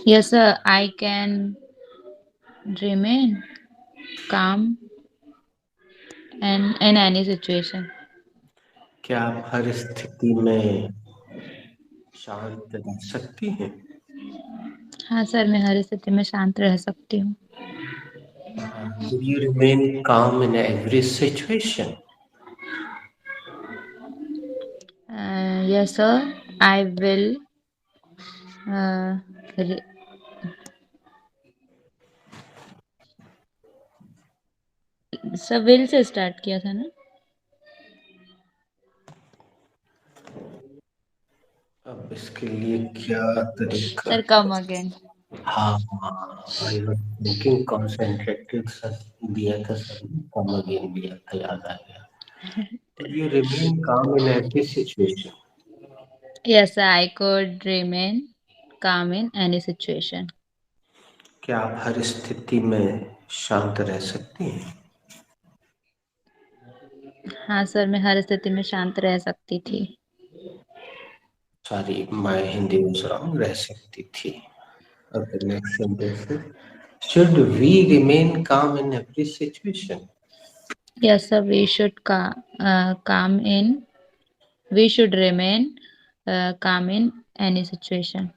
Yes, sir. I can remain calm and in any situation. क्या आप हर स्थिति में शांत रह सकती हैं? हाँ सर, मैं हर स्थिति में शांत रह सकती हूँ। Do you remain calm in every situation? Yes, sir. I will. Uh, re- sir will से स्टार्ट किया था ना? अब इसके लिए क्या तरीका? Sir come again. हाँ, I was thinking concentrated sir दिया था सर, कम अगेन दिया था, याद आ गया। तो you remain calm in every situation. Yes, sir. I could remain calm in any situation. क्या आप हर स्थिति में शांत रह सकती हैं? हाँ सर, मैं हर स्थिति में शांत रह सकती थी। Sorry, my Hindi was wrong, रह सकती थी। ओके, नेक्स्ट सेंटेंस है, should we remain calm in every situation? Yes, sir. Calm in. We should remain calm in any situation.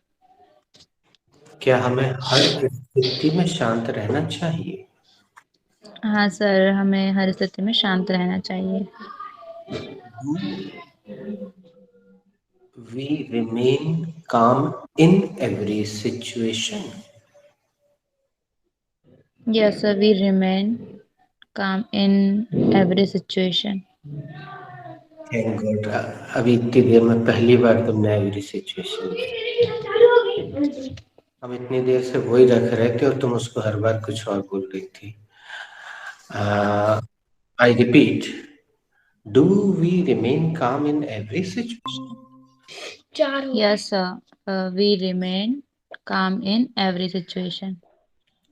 क्या हमें हर स्थिति में शांत रहना चाहिए? हाँ सर, हमें हर स्थिति में शांत रहना चाहिए। We remain calm in every situation. Yes, sir. We remain calm in every situation. Thank God. अभी इतनी देर में पहली बार तुमने एवरी सिचुएशन, हम इतनी देर से वही रख रहे थे और तुम उसको हर बार कुछ और बोल रही थी। I repeat, do we remain calm in every situation? Yes, sir. We remain calm in every situation.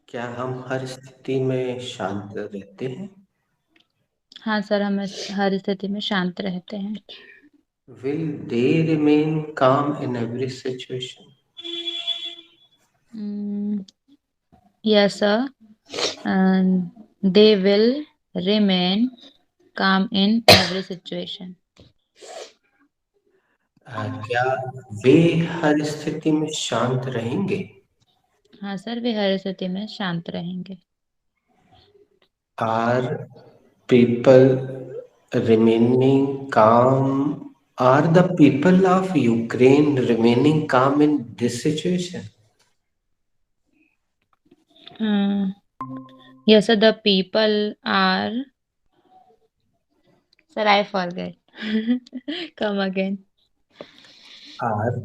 क्या हम हर स्थिति में शांत रहते हैं? हाँ सर, हम हर स्थिति में शांत रहते हैं। Will they remain calm in every situation? Yes, sir. They will remain calm in every situation. क्या वे हर स्थिति में शांत रहेंगे? हाँ सर, वे हर स्थिति में शांत रहेंगे। Are people remaining calm? Are the people of Ukraine remaining calm in this situation? Yes, sir. The people are. Sir, I forget. Come again. Are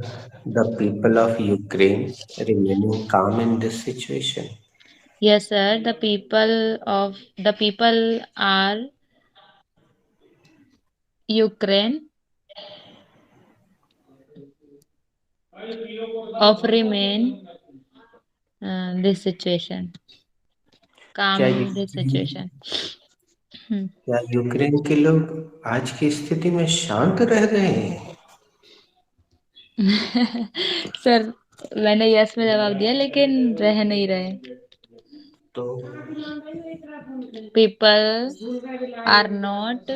the people of Ukraine remaining calm in this situation? Yes, sir. The people are Ukraine of remain this situation. Calm क्या in this situation. क्या Ukraine के लोग आज की स्थिति में शांत रह रहे हैं? सर, मैंने यस में जवाब दिया लेकिन रह नहीं रहे। तो People are not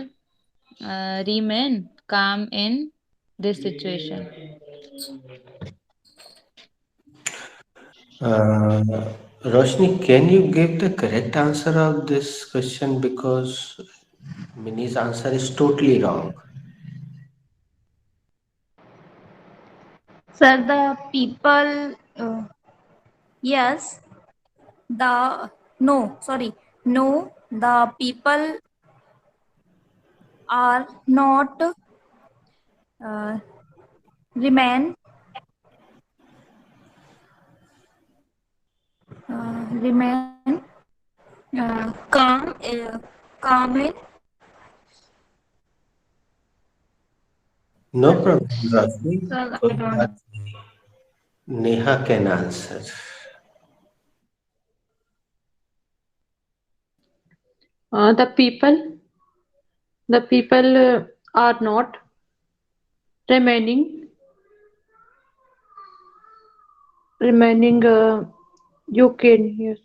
remain calm in this situation. Roshni, can you give the correct answer of this question because Minnie's answer is totally wrong. Sir, the people, yes, no, sorry, no, the people are not uh, remain remain calm in No problem, Roshni. sir, I कोई don't बात know. नहीं. Neha can answer. The people are not remaining remaining Ukraine. Yes.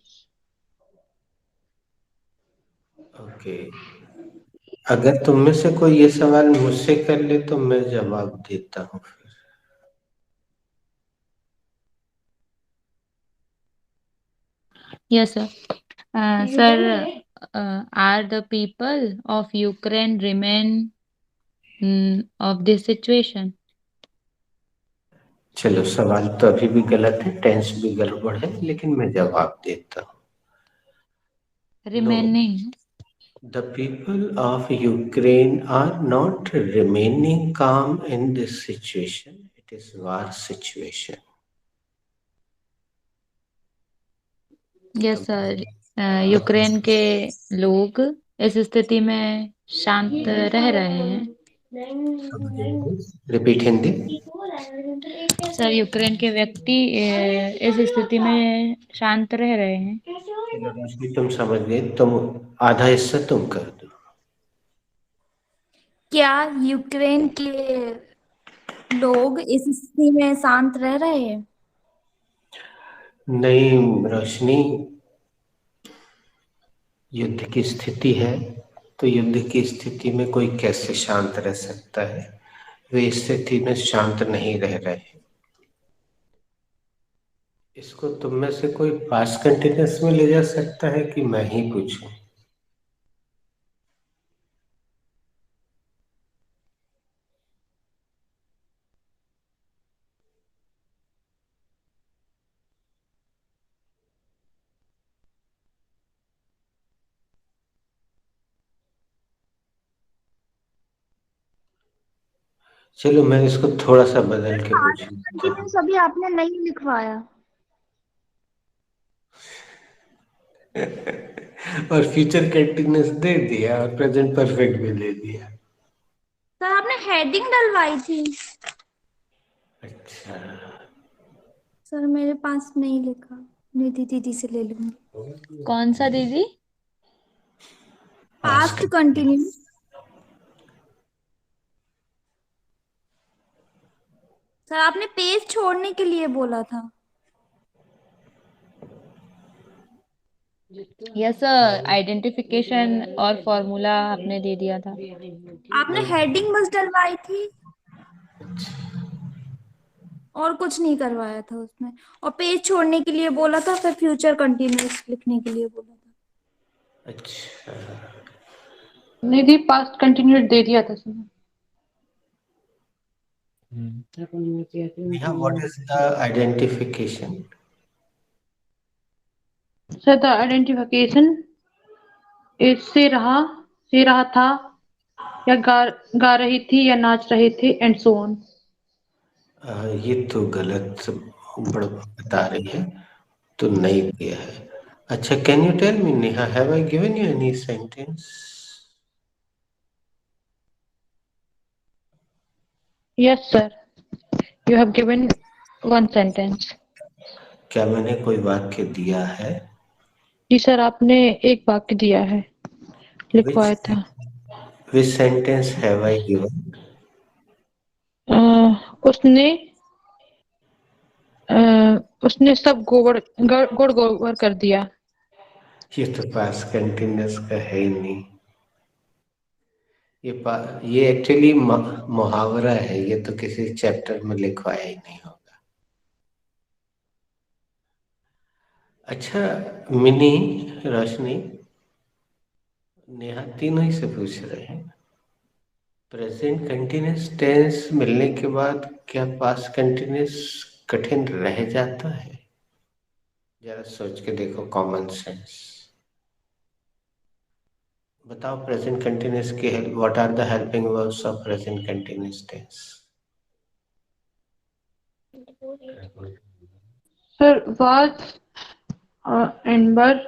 Okay, अगर तुम में से कोई ये सवाल मुझसे कर ले तो मैं जवाब देता हूँ फिर। Yes, sir. Sir, are the people of Ukraine remain of this situation? चलो, सवाल तो अभी भी गलत है, टेंस भी गड़बड़ है, लेकिन मैं जवाब देता हूँ। Remaining. The people of Ukraine are not remaining calm in this situation. It is war situation. Yes sir, Ukraine के लोग इस स्थिति में शांत रह रहे हैं। रिपीट हिंदी। सर, यूक्रेन के व्यक्ति इस स्थिति में शांत रह रहे हैं। चलो रोशनी, तुम समझ गए, तुम आधा हिस्सा तुम कर दो। क्या यूक्रेन के लोग इस स्थिति में शांत रह रहे हैं? नहीं रोशनी, युद्ध की स्थिति है तो युद्ध की स्थिति में कोई कैसे शांत रह सकता है? वे इस स्थिति में शांत नहीं रह रहे हैं। इसको तुम में से कोई पास्ट कंटिन्यूअस में ले जा सकता है कि मैं ही पूछूं? चलो मैं इसको थोड़ा सा बदल के पूछूं। अभी आपने नहीं लिखवाया। और फ्यूचर कंटिन्यूअस दे दिया और प्रेजेंट परफेक्ट भी दे दिया। सर आपने हेडिंग डलवाई थी। अच्छा, सर मेरे पास नहीं लिखा, निधि दीदी से ले लूंगी। कौन सा दीदी? Past continue. सर आपने पेज छोड़ने के लिए बोला था। यस सर, आइडेंटिफिकेशन और फॉर्मूला आपने दे दिया था। आपने हेडिंग बस डलवाई थी और कुछ नहीं करवाया था उसमें, और पेज छोड़ने के लिए बोला था, फिर फ्यूचर कंटिन्यूअस लिखने के लिए बोला था। अच्छा, निधि पास्ट कंटिन्यूस दे दिया था sir. Neha, what is the identification? Sir the identification is से रहा था, या गा रही थी, या नाच रहे थे, एंड सो ऑन। ये तो गलत बता रही है, तो नहीं दिया है। अच्छा, can you tell me Neha, have I given you any sentence? Yes sir, you have given one sentence. क्या मैंने कोई वाक्य दिया है? जी सर, आपने एक वाक्य दिया है, लिखवाया था। Which sentence have I given? उसने सब गोड़ गोबर कर दिया। ये तो पास कंटिन्यूस का है ही नहीं। ये एक्चुअली मुहावरा है, ये तो किसी चैप्टर में लिखवाया ही नहीं होगा। अच्छा मिनी, रोशनी, नेहा, तीनों ही से पूछ रहे हैं, प्रेजेंट कंटिन्यूस टेंस मिलने के बाद क्या पास्ट कंटिन्यूस कठिन रह जाता है? जरा सोच के देखो, कॉमन सेंस बताओ। प्रेजेंट कंटिन्यूअस के what are the helping verbs of present continuous tense? Sir was and were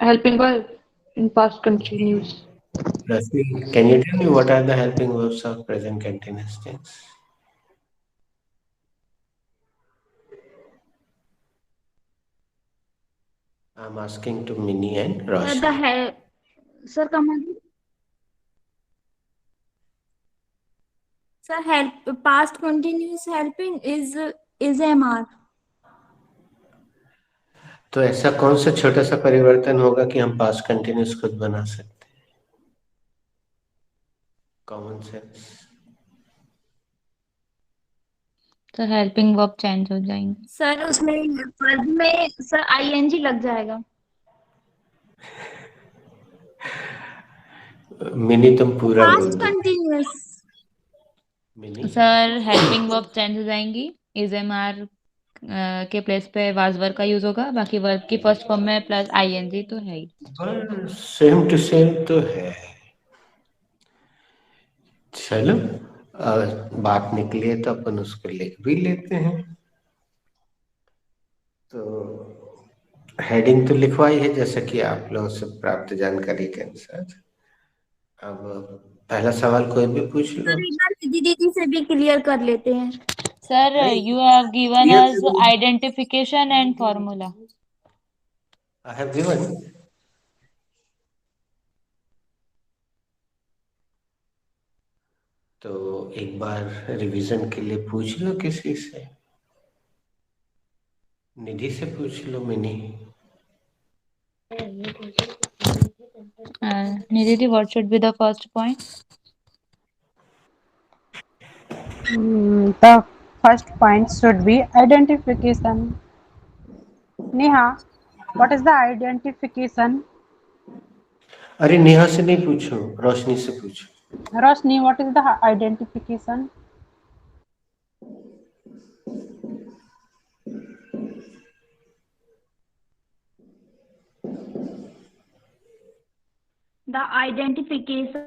helping verb in past continuous. Rashmi, can you tell me what are the helping verbs of present continuous tense? I'm asking to Minnie and Roshni. Sir Kamal sir, help past continuous helping is MR. तो ऐसा कौन सा छोटा सा परिवर्तन होगा कि हम पास्ट कंटिन्यूस खुद बना सकते हैं? Common sense. तो हेल्पिंग वर्ब चेंज हो जाएंगे। सर उसमें वर्ब में सर आईएनजी लग जाएगा। मिनी तुम पूरा बोल पास्ट दो। Continuous. Mini sir helping verb change हो जाएंगी, इज एम आर के प्लेस पे वाज वर्ब का यूज होगा, बाकी वर्ब की फर्स्ट फॉर्म में प्लस आईएनजी तो है ही। बस सेम टू सेम तो है। चलो, बात निकली है तो अपन उसको लिख भी लेते हैं। तो हेडिंग तो लिखवाई है जैसा कि आप लोगों से प्राप्त जानकारी के अनुसार। अब पहला सवाल कोई भी पूछ लो। सर एक बार दीदी से भी क्लियर कर लेते हैं। सर नहीं, यू हैव गिवन clear अस करो। Identification and formula. I have given। तो एक बार रिवीजन के लिए पूछ लो किसी से। निधि से पूछ लो, Mini. Nidhi, what should be the first point? The first point should be identification. Neha, what is the identification? अरे नेहा से नहीं पूछो, रोशनी से पूछो। Roshni, what is the identification? The identification.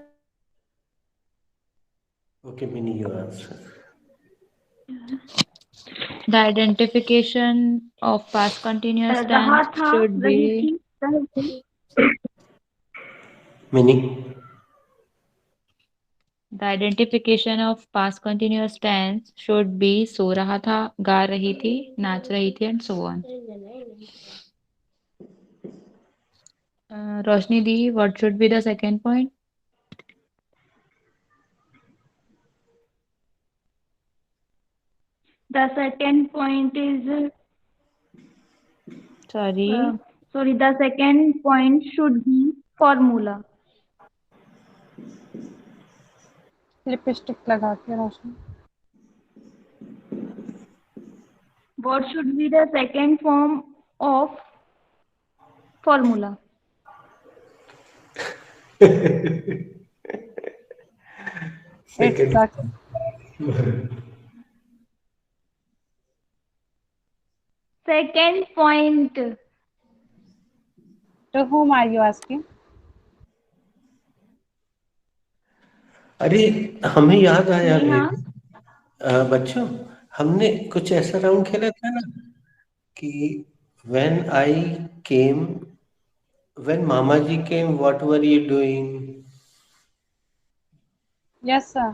Okay, mini you answer. The identification of past continuous रहा tense था, should रही be थी, रहे थे। Mini the identification of past continuous tense should be सो रहा था, गा रही थी, नाच रही थी, and so on. Roshni the, what should be the second point? The second point is Sorry. the second point should be formula. Lipstick लगा के रोशनी। What should be the second form of formula? It second. sucks. Second point. To whom are you asking? अरे हमें याद आया अभी। नेहा। बच्चों, हमने कुछ ऐसा राउंड खेला था ना कि when I came, when mama ji came, what were you doing? Yes, sir.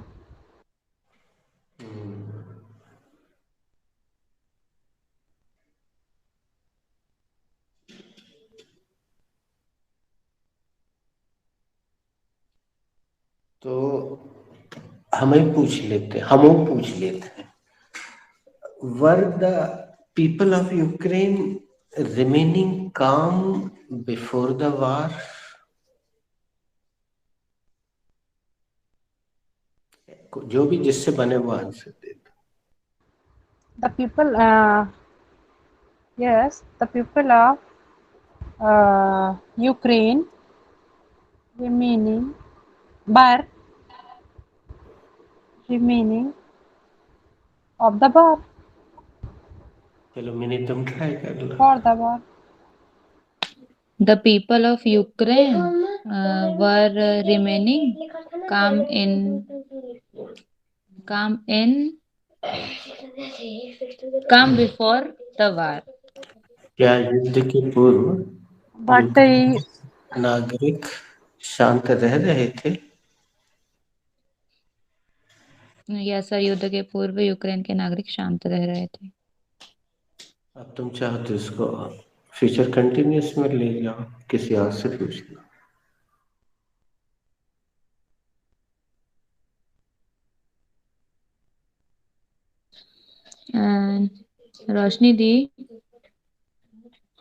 तो हमें पूछ लेते, हम पूछ लेते हैं। Were the people of Ukraine remaining calm before the war? जो भी जिससे बने वो आंसर दे दो। The people, yes, the people of Ukraine remaining, were remaining of the war, चलो मिनी तुम ट्राई कर लो। for the war. The people of Ukraine were remaining calm calm before the war. क्या युद्ध के पूर्व But यूक्रेन नागरिक शांत रह रहे थे? या सर, युद्ध के पूर्व यूक्रेन के नागरिक शांत रह रहे थे। अब तुम चाहो तो इसको फ्यूचर कंटिन्यूस में ले जाओ, किसी और से पूछ लो। रोशनी दी,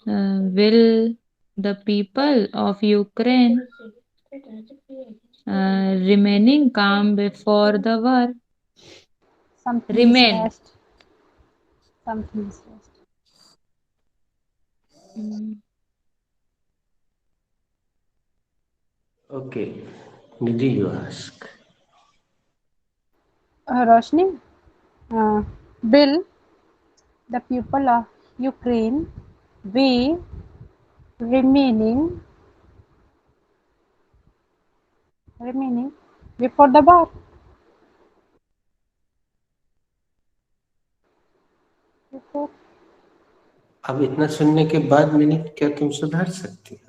will the people of Ukraine remaining calm before the war? Something is Remain. rest. Something is rest. Okay, Nidhi, you ask. Roshni, will the people of Ukraine be remaining before the war? Before. अब इतना सुनने के बाद मैंने क्या तुम सुधार सकती हो?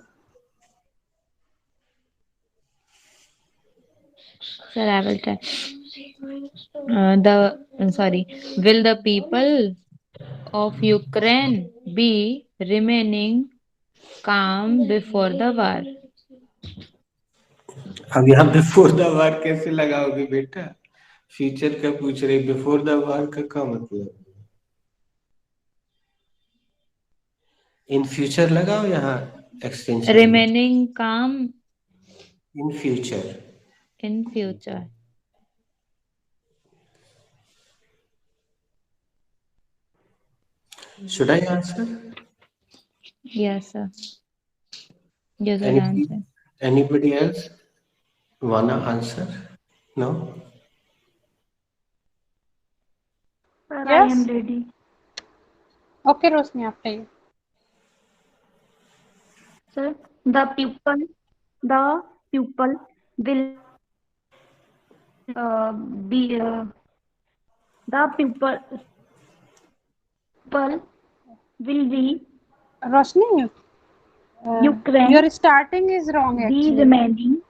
Sir, I will try. Will the people of Ukraine be remaining calm before the war? अब यहाँ बिफोर द वार कैसे लगाओगे बेटा? फ्यूचर का पूछ रही, बिफोर द वार का क्या मतलब? इन फ्यूचर लगाओ यहाँ extension. Remaining calm in future. in future. Should I answer? Yes, sir. Yes, sir. Answer. Anybody else wanna answer? No? Sir, I Yes. am ready. Okay, Roshni, after you. Sir, the people will be the people will be Roshni, Ukraine your starting is wrong be actually. remaining.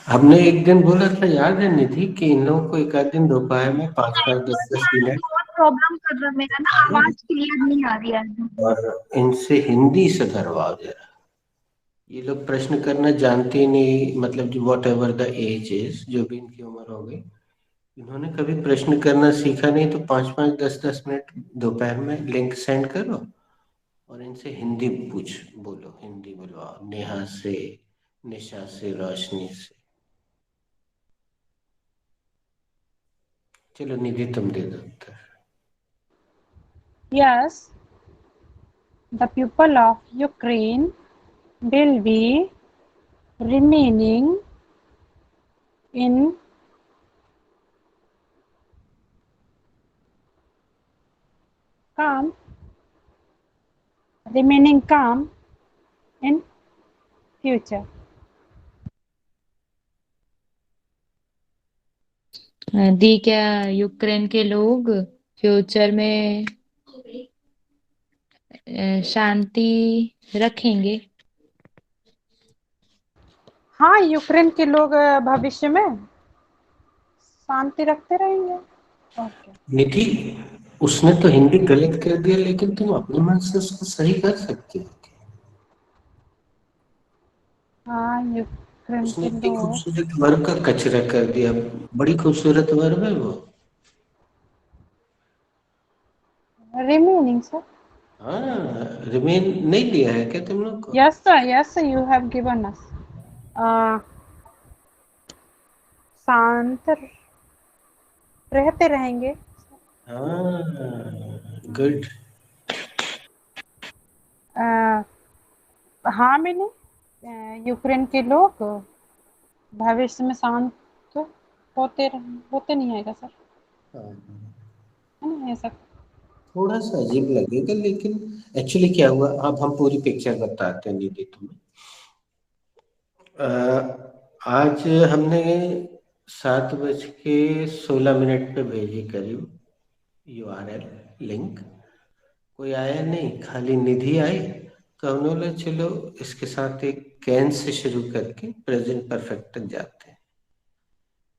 हमने एक दिन बोला था, याद है निधि, कि इन लोगों को एक आध दिन दोपहर में 5-5, 10-10 मिनट बहुत प्रॉब्लम कर रहा, मेरा ना आवाज क्लियर नहीं आ रही है और इनसे हिंदी से धरवाओ जरा। ये लोग प्रश्न करना जानते ही नहीं, मतलब जो whatever the age is, जो भी इनकी उम्र हो गई, इन्होंने कभी प्रश्न करना सीखा नहीं। तो 5-5, 10-10 मिनट दोपहर में लिंक सेंड करो और इनसे हिंदी बोलो, हिंदी बोलवाओ, नेहा से, निशा से, रोशनी से। चलो निधि, तुम दे दो उत्तर। Yes, the people of Ukraine will be remaining in calm in future. दी, क्या यूक्रेन के लोग फ्यूचर में शांति रखेंगे? हाँ, यूक्रेन के लोग भविष्य में शांति रखते रहेंगे। ओके। निधि, उसने तो हिंदी गलत कर दिया, लेकिन तुम अपने मन से उसको सही कर सकती हो। हाँ, यूक्रेन उसने के इतनी लोग खूबसूरत वर्ब का कचरा कर दिया। बड़ी खूबसूरत वर्ब है वो। remaining, sir. हाँ, रिमेन नहीं दिया है क्या तुम लोग को? Yes, sir. Yes, sir. You have given us. शांत रहते रहेंगे। हाँ, गुड। हाँ, मैंने यूक्रेन के लोग भविष्य में शांत होते नहीं आएगा सर, हाँ, है ना ऐसा। थोड़ा सा अजीब लगेगा, लेकिन एक्चुअली क्या हुआ, अब हम पूरी पिक्चर बताते हैं निधि तुम्हें। आज हमने 7:16 पे भेजी करीब URL लिंक, कोई आया नहीं, खाली निधि आई। तो हम बोले चलो इसके साथ एक कैन से शुरू करके प्रेजेंट परफेक्ट तक जाते हैं।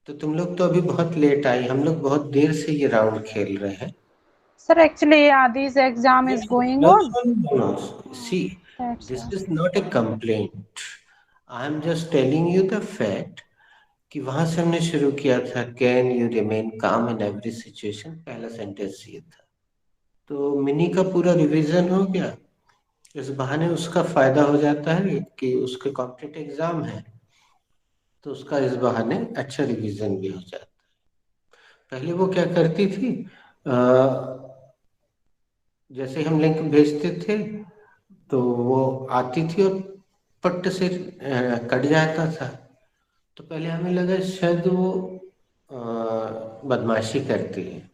तो तुम लोग तो अभी बहुत लेट आई, हम लोग बहुत देर से ये राउंड खेल रहे हैं। Sir actually this exam is going on. See, this is not a complaint. I am just telling you the fact कि वहां से हमने शुरू किया था, can you remain calm in every situation, पहला सेंटेंस ये था। तो मिनी का पूरा रिवीजन हो गया। इस बहाने उसका फायदा हो जाता है कि उसके कॉम्पिटेटिव एग्जाम है, तो उसका इस बहाने अच्छा रिवीजन भी हो जाता है। पहले वो क्या करती थी, जैसे हम लिंक भेजते थे तो वो आती थी और पट्ट से कट जाता था। तो पहले हमें लगा शायद वो बदमाशी करती है।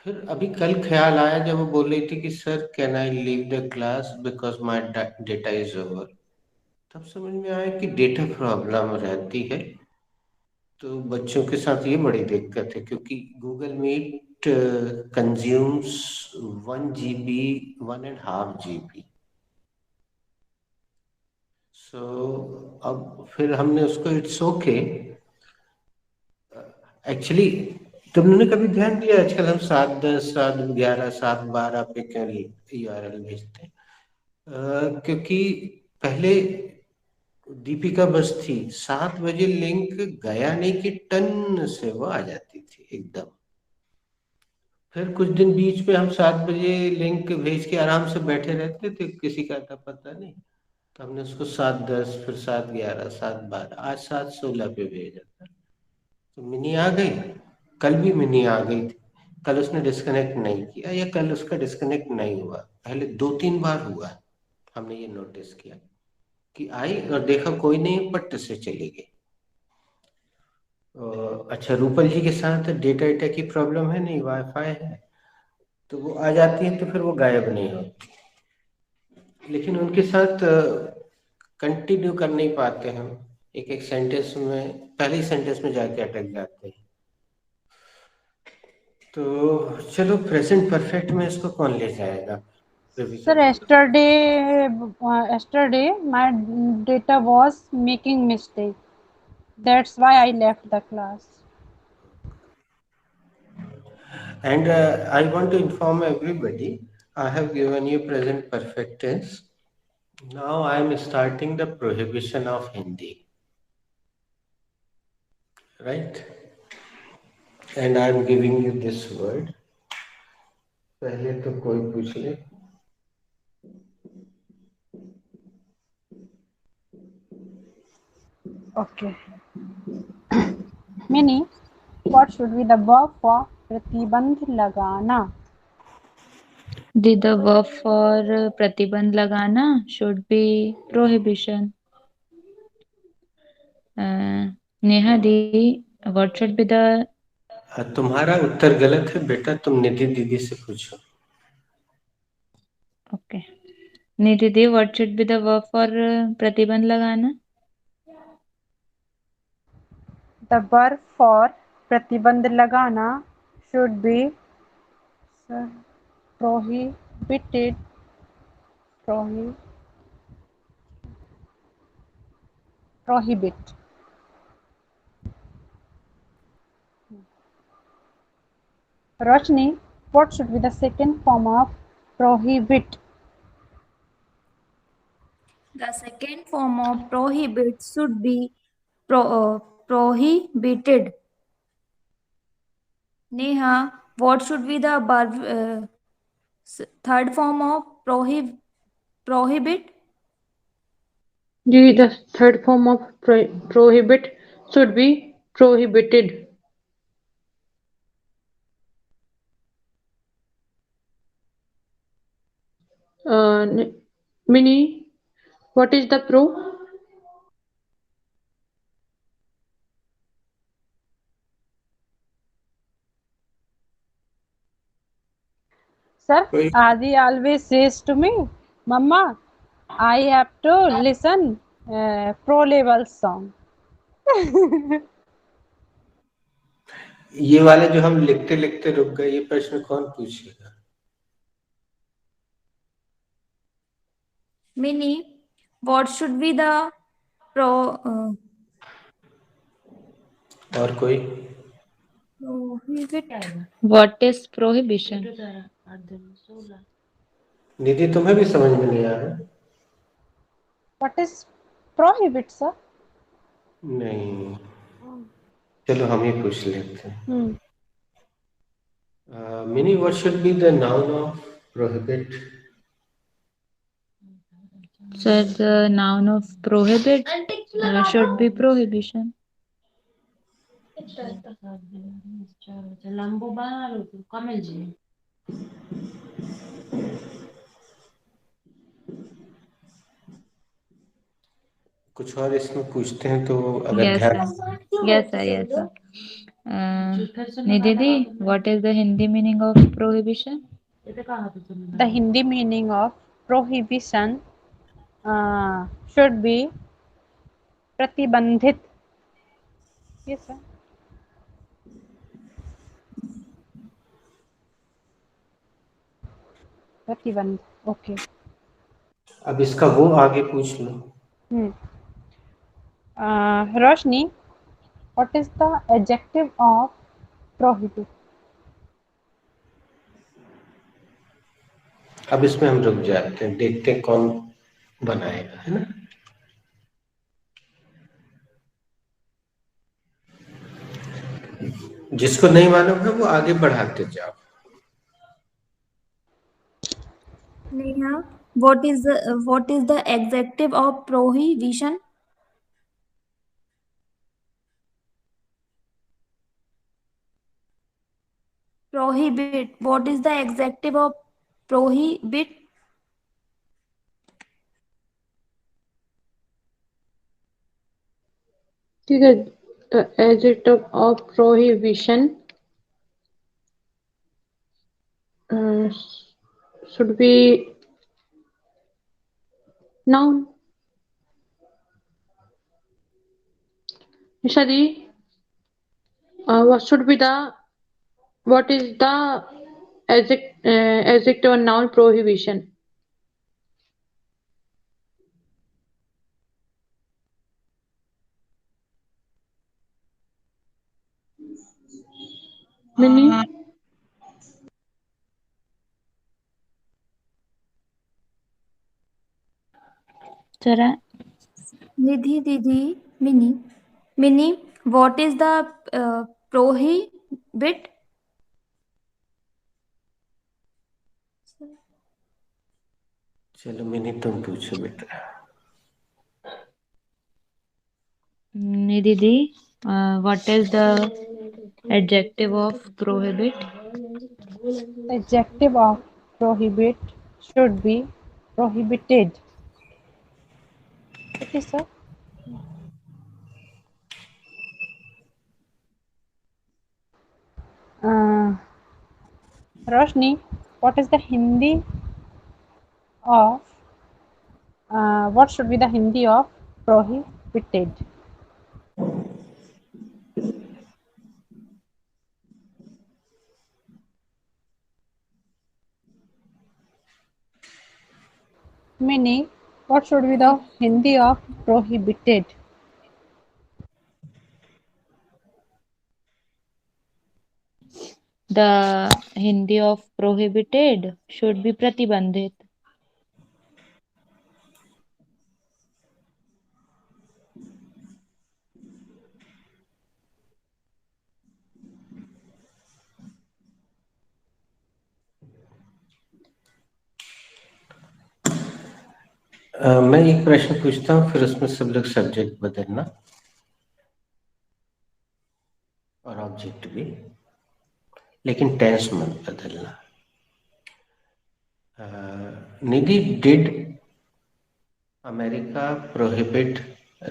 फिर अभी कल ख्याल आया जब वो बोल रही थी कि sir can I leave the class because my data is over, तब समझ में आया कि डेटा प्रॉब्लम रहती है। तो बच्चों के साथ ये बड़ी दिक्कत है क्योंकि Google Meet consumes 1 GB, 1.5 GB। So अब फिर हमने उसको इट्स ओके। एक्चुअली तुमने कभी ध्यान दिया आजकल हम 7:10, 7:11, 7:12 पे क्यों URL भेजते हैं? क्योंकि पहले दीपिका बस थी, 7 बजे लिंक गया नहीं कि टन से वो आ जाती थी एकदम। फिर कुछ दिन बीच में हम 7 बजे लिंक भेज के आराम से बैठे रहते थे, किसी का था पता नहीं। तो हमने उसको 7:10, फिर 7:11, 7:12, आज 7:16 पे भेजा था। तो मिनी आ गई। कल भी मिनी आ गई थी। कल उसने डिस्कनेक्ट नहीं किया या कल उसका डिस्कनेक्ट नहीं हुआ, पहले 2-3 बार हुआ। हमने ये नोटिस किया कि आई और देखा कोई नहीं, पट्ट से चली गई। अच्छा, रूपल जी के साथ डेटा एटा की प्रॉब्लम है नहीं, वाईफाई है, तो वो आ जाती है तो फिर वो गायब नहीं होती। लेकिन उनके साथ कंटिन्यू कर नहीं पाते हम, एक एक सेंटेंस में, पहले ही सेंटेंस में जाके अटक जाते हैं। तो चलो प्रेजेंट परफेक्ट में इसको कौन ले जाएगा Sir, रिवीजन के लिए? yesterday my data was making mistake. That's why I left the class. And I want to inform everybody, I have given you present perfect tense. Now I am starting the prohibition of Hindi, right? And I am giving you this word. पहले तो कोई पूछ ले। Okay. Mini, what should be the verb for प्रतिबंध लगाना? The verb for प्रतिबंध लगाना should be prohibition. Neha di, what should be the? तुम्हारा उत्तर गलत है बेटा, तुम निधि दीदी से पूछो। Okay. Nidhi di, what should be the verb for प्रतिबंध लगाना? The verb for प्रतिबंध लगाना should be prohibited, prohibit. Roshni, what should be the second form of prohibit? The second form of prohibit should be prohibited. Neha, what should be the third form of prohibit? The third form of prohibit should be prohibited. Mini, what is the pro? Sir, कोई Adi always says to me, Mama, I have to listen pro level song. ये वाले जो हम लिखते लिखते रुक गए, ये प्रश्न कौन पूछेगा? Mini, what should be the pro और कोई? prohibit? What is prohibition? निधि तुम्हें भी समझ में नहीं आ रहा? What is prohibit, sir? नहीं, चलो हम ही पूछ लेते हैं। Mini, what should be the noun of prohibit? Sir, the noun of prohibit should be prohibition. कुछ और इसमें पूछते हैं तो अगर Yes, ध्यान sir. Yes, sir. Yes, sir. Nidhi, what is the Hindi meaning of prohibition? The Hindi meaning of prohibition should be प्रतिबंधित. Yes, sir. प्रतिबंध. Okay. अब इसका वो आगे पूछ लो. Roshni, what is the adjective of prohibit? अब इसमें हम रुक जाते हैं, देखते हैं कौन बनाएगा, है ना. जिसको नहीं मालूम है वो आगे बढ़ाते जाओ. Neha, what is the adjective of prohibition? Prohibit. What is the adjective of prohibit? ठीक है. The adjective of prohibition should be noun. Nishadi, what is the adjective or noun prohibition? Mini, Sir, Nidhi, Didi, Mini. What is the prohibit? चलो mini तुम पूछो बेटा. Nidhi, what is the adjective of prohibit? Adjective of prohibit should be prohibited. Okay, sir. Roshni, what is the Hindi of what should be the Hindi of prohibited? Mini, what should be the Hindi of prohibited? The Hindi of prohibited should be pratibandhit. मैं एक प्रश्न पूछता हूँ, फिर उसमें सब लोग subject बदलना और ऑब्जेक्ट भी, लेकिन टेंस मत बदलना. Nidhi, did America prohibit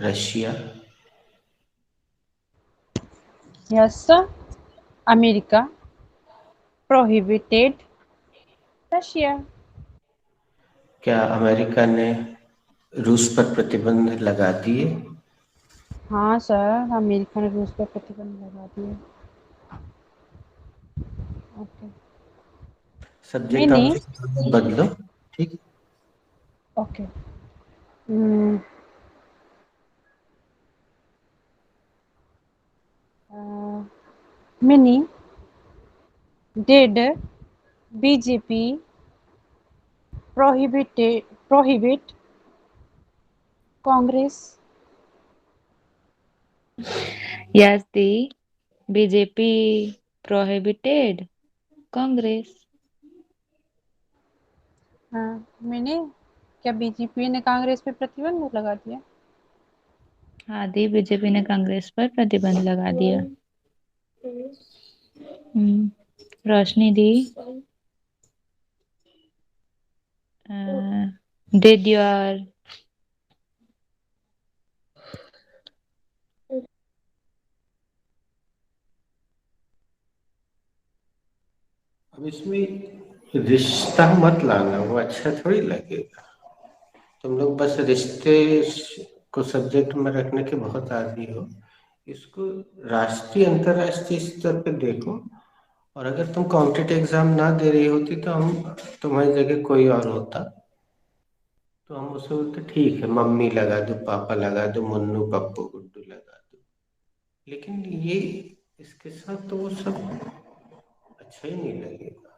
Russia? Yes, sir. America prohibited Russia. क्या अमेरिका ने रूस पर प्रतिबंध लगा दिए? हाँ सर, अमेरिका ने रूस पर प्रतिबंध लगा दिए. ओके. Subject mini. ऑब्जेक्ट बदलो, ठीक. Okay. Mini, did BJP prohibit Congress? Yes, the BJP prohibited Congress. मैंने क्या बीजेपी ने कांग्रेस पे प्रतिबंध लगा दिया? हाँ दी, बीजेपी ने कांग्रेस पर प्रतिबंध लगा दिया। रोशनी दी, डिड योर अब इसमें रिश्ता मत लाना, वो अच्छा थोड़ी लगेगा। तुम लोग बस रिश्ते को सब्जेक्ट में रखने के बहुत आदी हो। इसको राष्ट्रीय अंतर्राष्ट्रीय स्तर पे देखो, और अगर तुम कॉम्पिटिटिव एग्जाम ना दे रही होती तो हम तुम्हारी जगह कोई और होता तो हम उसे बोलते ठीक है, मम्मी लगा दो, पापा लगा दो, मुन्नू पप्पू गुड्डू लगा दो। लेकिन ये इसके साथ तो वो सब अच्छा ही नहीं लगेगा।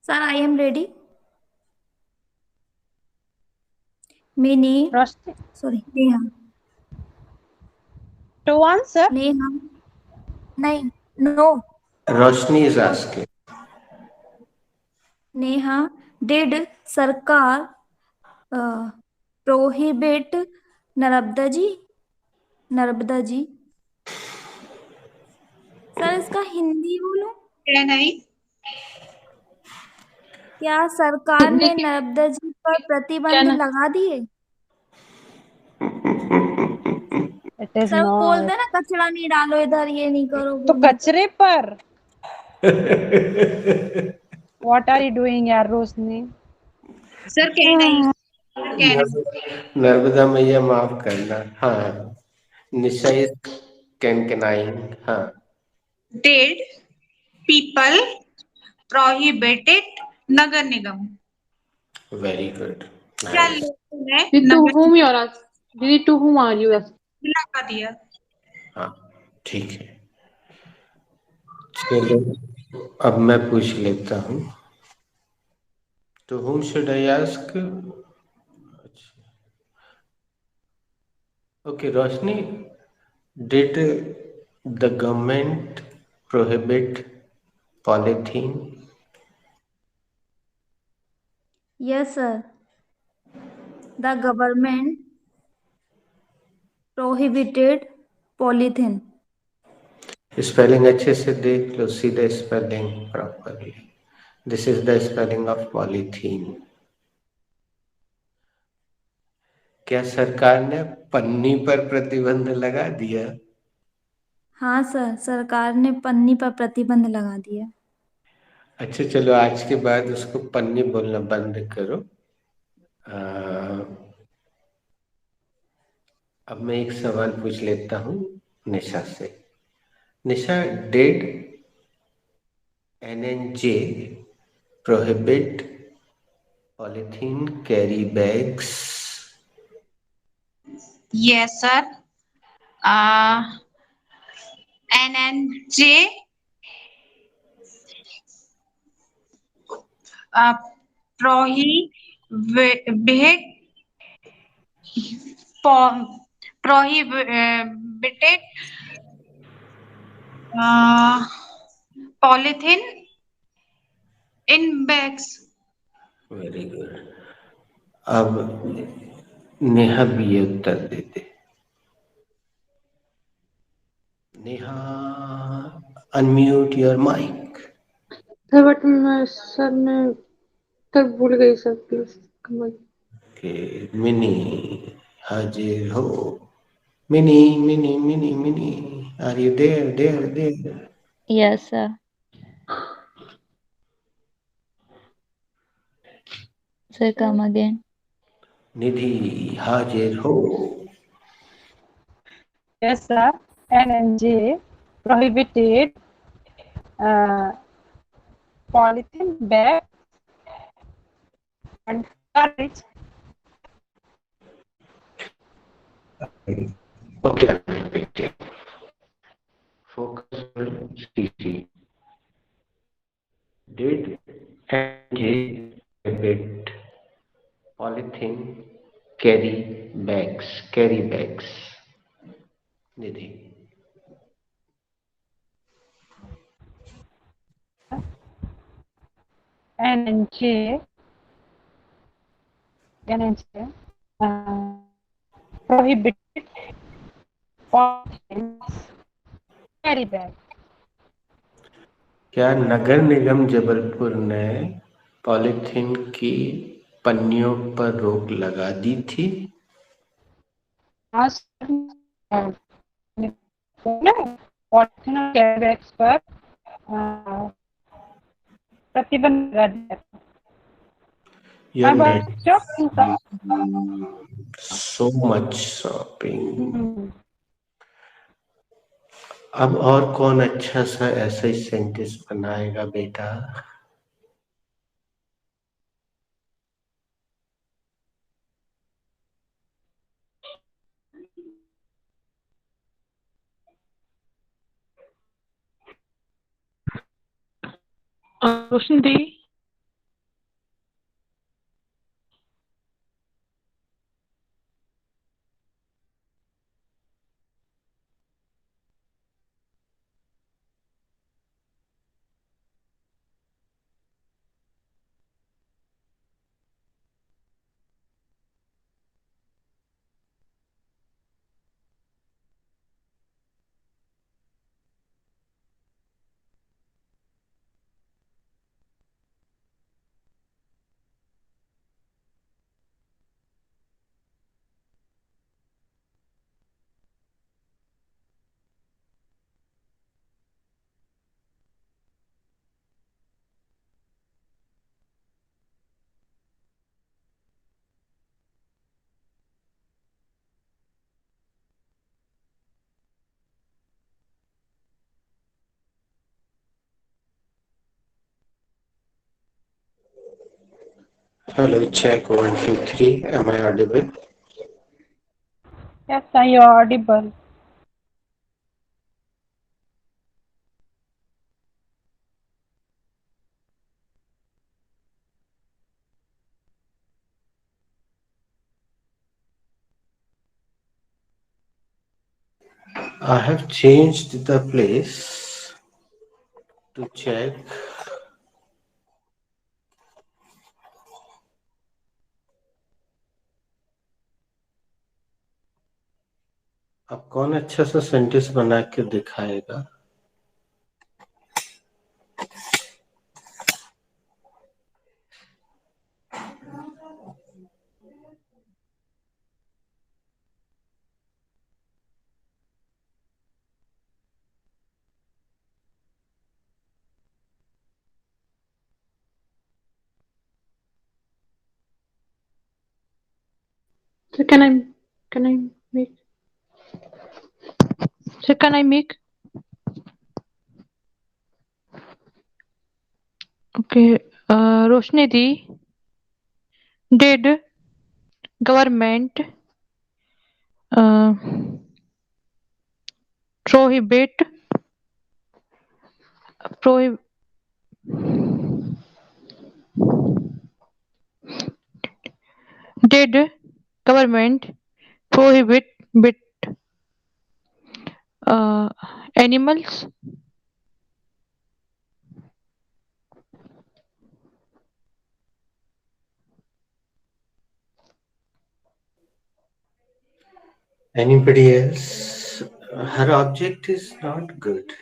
Sir I am ready. मैंने Roshni, sorry Neha. To answer. Neha नहीं, no. Roshni is asking. Neha, did sarkar prohibit Narmada ji? Sir इसका हिंदी बोलूं? नहीं, क्या सरकार ने लेकिन नर्मदा जी पर क्या प्रतिबंध ना, लगा दिए? इट इज सर वो नॉट। बोलते हैं ना, कचरा नहीं डालो इधर, ये नहीं करो, तो वो नहीं करो। कचरे पर व्हाट आर यू डूइंग यार रोशनी? सर कह नहीं, सर कह नहीं। नर्मदा मैया माफ करना। हाँ, निशा इज कैनकनाइन। हाँ, Did people prohibited Nagar Nigam? Very good, क्या नाइस। लोगों ने Did to Nagar whom you are asking? Didi, to whom are you asking? निगम लगा दिया? हाँ, ठीक है। चलो, अब मैं पूछ लेता हूँ। तो whom should I ask? Okay, Roshni, did the government prohibit polythene? Yes sir, the government prohibited polythene. Spelling अच्छे से देख लो, see the spelling properly. This is the spelling of polythene. क्या सरकार ने पन्नी पर प्रतिबंध लगा दिया? हाँ सर, सरकार ने पन्नी पर प्रतिबंध लगा दिया। अच्छा चलो, आज के बाद उसको पन्नी बोलना बंद करो। अब मैं एक सवाल पूछ लेता हूँ निशा से। निशा, did NNJ prohibit polythene carry bags? Yes, sir. NNJ prohibited prohibited polythene in bags. Very good. अब नेहा भी ये उत्तर देते। Neha, unmute your mic. Sir but मैं उत्तर भूल गई सर, प्लीज कम। के मिनी हाजिर हो। Mini Mini Mini Mini, are you there there there? Yes sir. Sir come again. Nidhi हाजिर हो। Yes, sir. NNJ prohibited polythene bag and carriage. Okay, I'm repeating. Focus on CC. Did NJ prohibit polythene carry bag? Carry bags. Nidhi. NJ, NJ, prohibited polythenes carry bag. क्या नगर निगम जबलपुर ने polythene की पन्नियों पर रोक लगा दी थी? आज पॉलिथीन और कैरी बैग्स पर प्रतिबंध लगा दिया था। Your मैं net शॉपिंग का so much shopping। अब और कौन अच्छा सा ऐसा ही सेंटेंस बनाएगा बेटा? रोशनी दी। Hello, check 1 2 3. Am I audible? yes, you are audible. I have changed the place to check. अब कौन अच्छा सा सेंटेंस बना के दिखाएगा? So can I make? So can I make? Okay. Roshni the. Did government prohibit prohib did government prohibit bit animals? Anybody else? Her object is not good.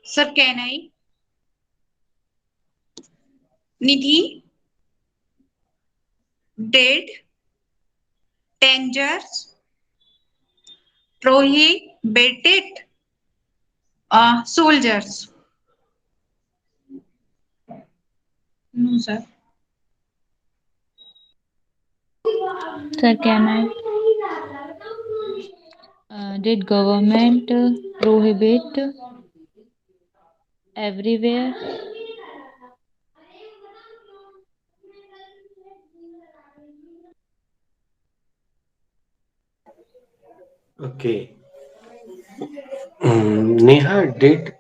Sir, can I? Nidhi, did, dangers, prohibited, soldiers. No, sir. Sir, can I? Did government prohibit everywhere? Okay. Neha, did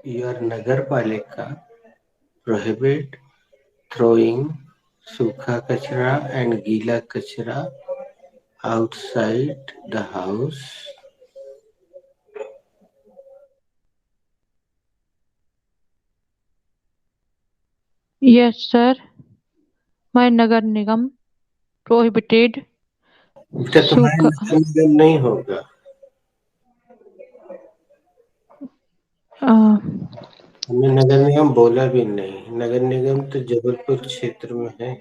your nagar palika prohibit throwing सूखा कचरा and गीला कचरा outside the house. Yes, sir. My Nagar Nigam prohibited बेटा तुम्हारे सूखा नगर निगम नहीं होगा, हमने नगर निगम बोला भी नहीं। नगर निगम तो जबलपुर क्षेत्र में है।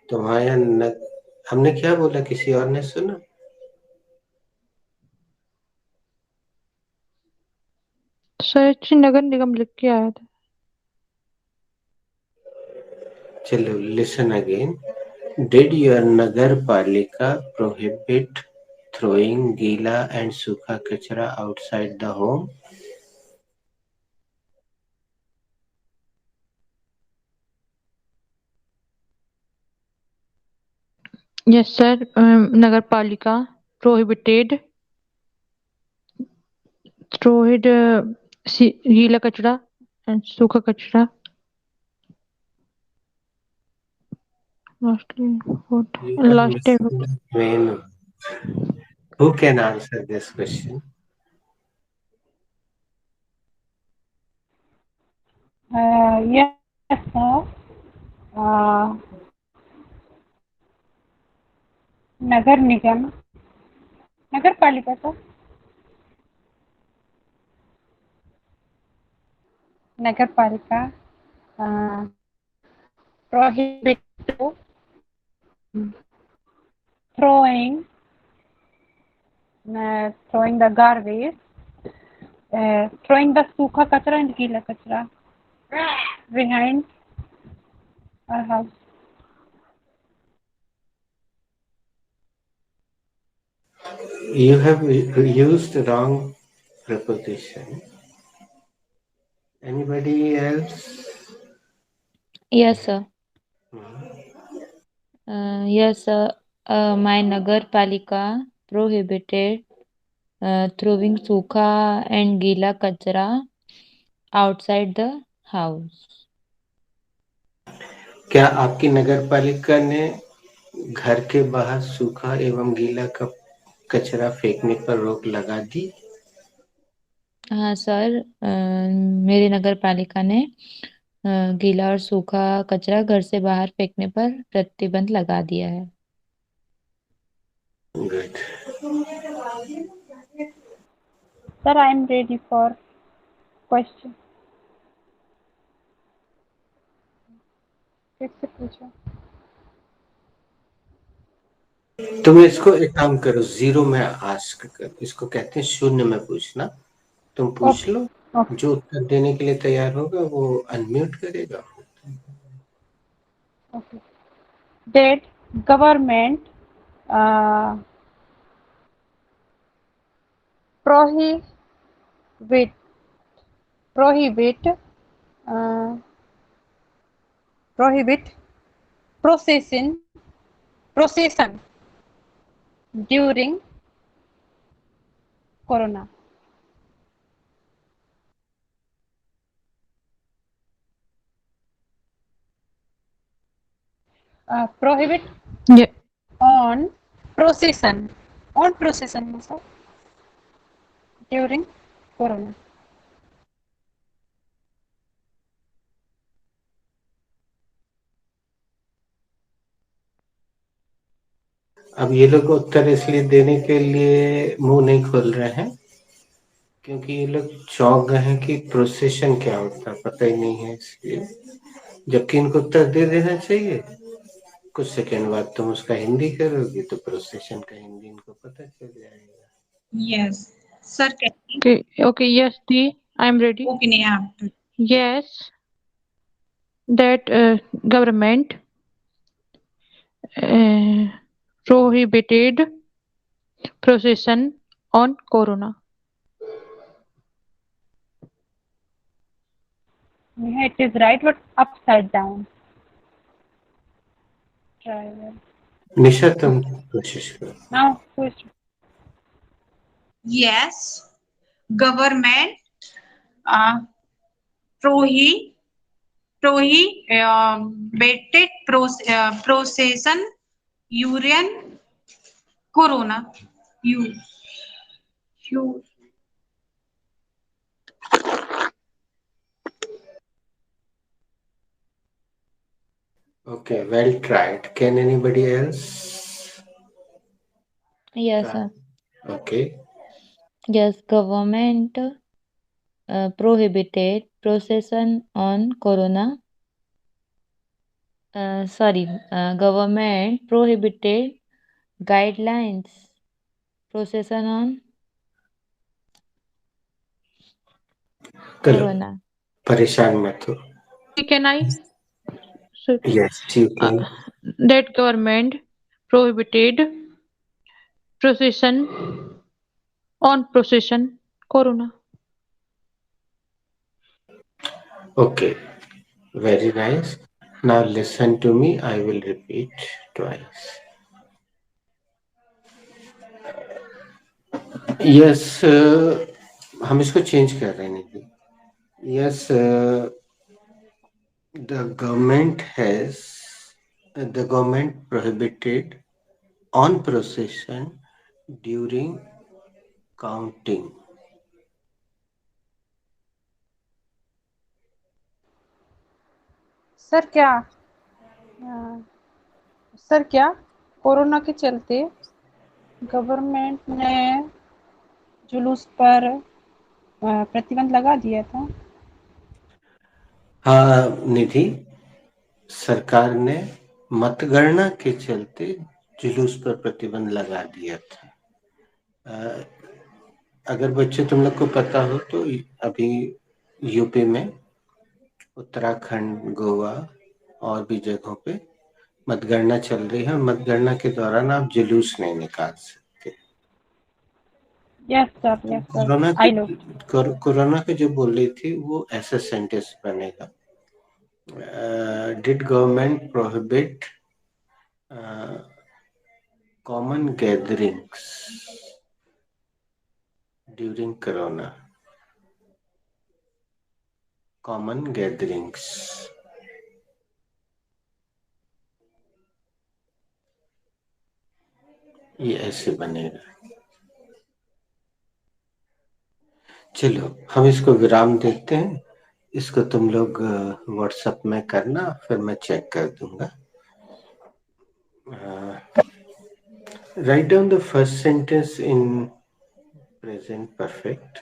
तुम्हारे यहाँ हमने क्या बोला, किसी और ने सुना? सर नगर निगम लिख के आया था। चलो listen again. Did your nagar palika prohibit throwing गीला एंड सूखा कचरा outside the home? Yes, sir. Nagar Palika prohibited throwing गीला कचरा and सूखा कचरा. Last time. Who can answer this question? Yes, sir. नगर निगम, नगर पालिका सर, नगर पालिका prohibit throwing the garbage, throwing the सूखा कचरा and गीला कचरा behind our house. You have used the wrong preposition. Anybody else? Yes, sir. Yes, sir. My Nagar Palika prohibited throwing सूखा and गीला कचरा outside the house. क्या आपकी नगर पालिका ने घर के बाहर सूखा एवं गीला कचरा फेंकने पर रोक लगा दी? हाँ सर, मेरी नगर पालिका ने गीला और सूखा कचरा घर से बाहर फेंकने पर प्रतिबंध लगा दिया है। Good. Sir, I am ready for question. किससे पूछो? तुम इसको एक काम करो, जीरो में आस्क कर, इसको कहते हैं शून्य में पूछना। तुम पूछ लो, जो उत्तर देने के लिए तैयार होगा वो अनम्यूट करेगा। Okay. Did government prohibit procession during corona? Prohibit Yeah. on procession मतलब during corona. अब ये लोग उत्तर इसलिए देने के लिए मुंह नहीं खोल रहे हैं क्योंकि ये लोग चौंक गए हैं कि प्रोसेशन क्या होता है, पता ही नहीं है, इसलिए। जबकि इनको उत्तर दे देना चाहिए। कुछ सेकंड बाद तुम उसका हिंदी करोगी तो प्रोसेशन का हिंदी इनको पता चल जाएगा। Yes. Sir, can I? Okay. Yes, I am ready. Okay, Neha. Yes, that government prohibited procession on corona. Yeah, it is right, but upside down. Driver. निशा तुम कोशिश करो। Now, question. Yes. Government prohibited procession urine corona use. Okay, well tried. Can anybody else Yes, try? sir. Okay. Yes, government prohibited procession on corona. Government prohibited guidelines procession on चलो corona. परेशान मत हो. Can I? So, Yes, you can. that government prohibited procession on procession corona. Okay, very nice. Now listen to me. I will repeat twice. Yes, हम इसको change कर रहे हैं निधि. Yes, the government prohibited on procession during counting. Sir क्या corona के चलते government ने जुलूस पर प्रतिबंध लगा दिया था? हाँ निधि, सरकार ने मतगणना के चलते जुलूस पर प्रतिबंध लगा दिया था. अगर बच्चे तुम लोग को पता हो तो अभी यूपी में, उत्तराखंड, गोवा और भी जगहों पे मतगणना चल रही है. मतगणना के दौरान आप जुलूस नहीं निकाल सकते. Yes sir, I know. Corona के जो बोल रही थी वो ऐसा सेंटेंस बनेगा. Did government prohibit common gatherings during corona. Common gatherings. ये ऐसे बनेगा. चलो हम इसको विराम देते हैं. इसको तुम लोग व्हाट्सएप में करना, फिर मैं चेक कर दूंगा. Write down the first sentence in present perfect.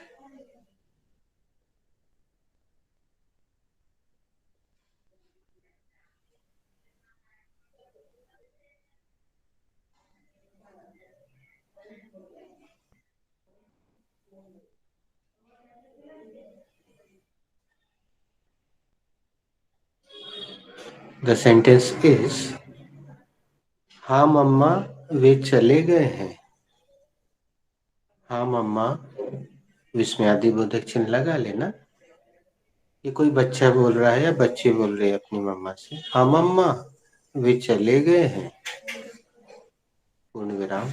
The sentence is, हाँ मम्मा वे चले गए हैं. हाँ मम्मा विस्मयादि बोधक चिन्ह लगा लेना. ये कोई बच्चा बोल रहा है या बच्चे बोल रहे हैं अपनी मम्मा से. हाँ मम्मा वे चले गए हैं. पूर्ण विराम.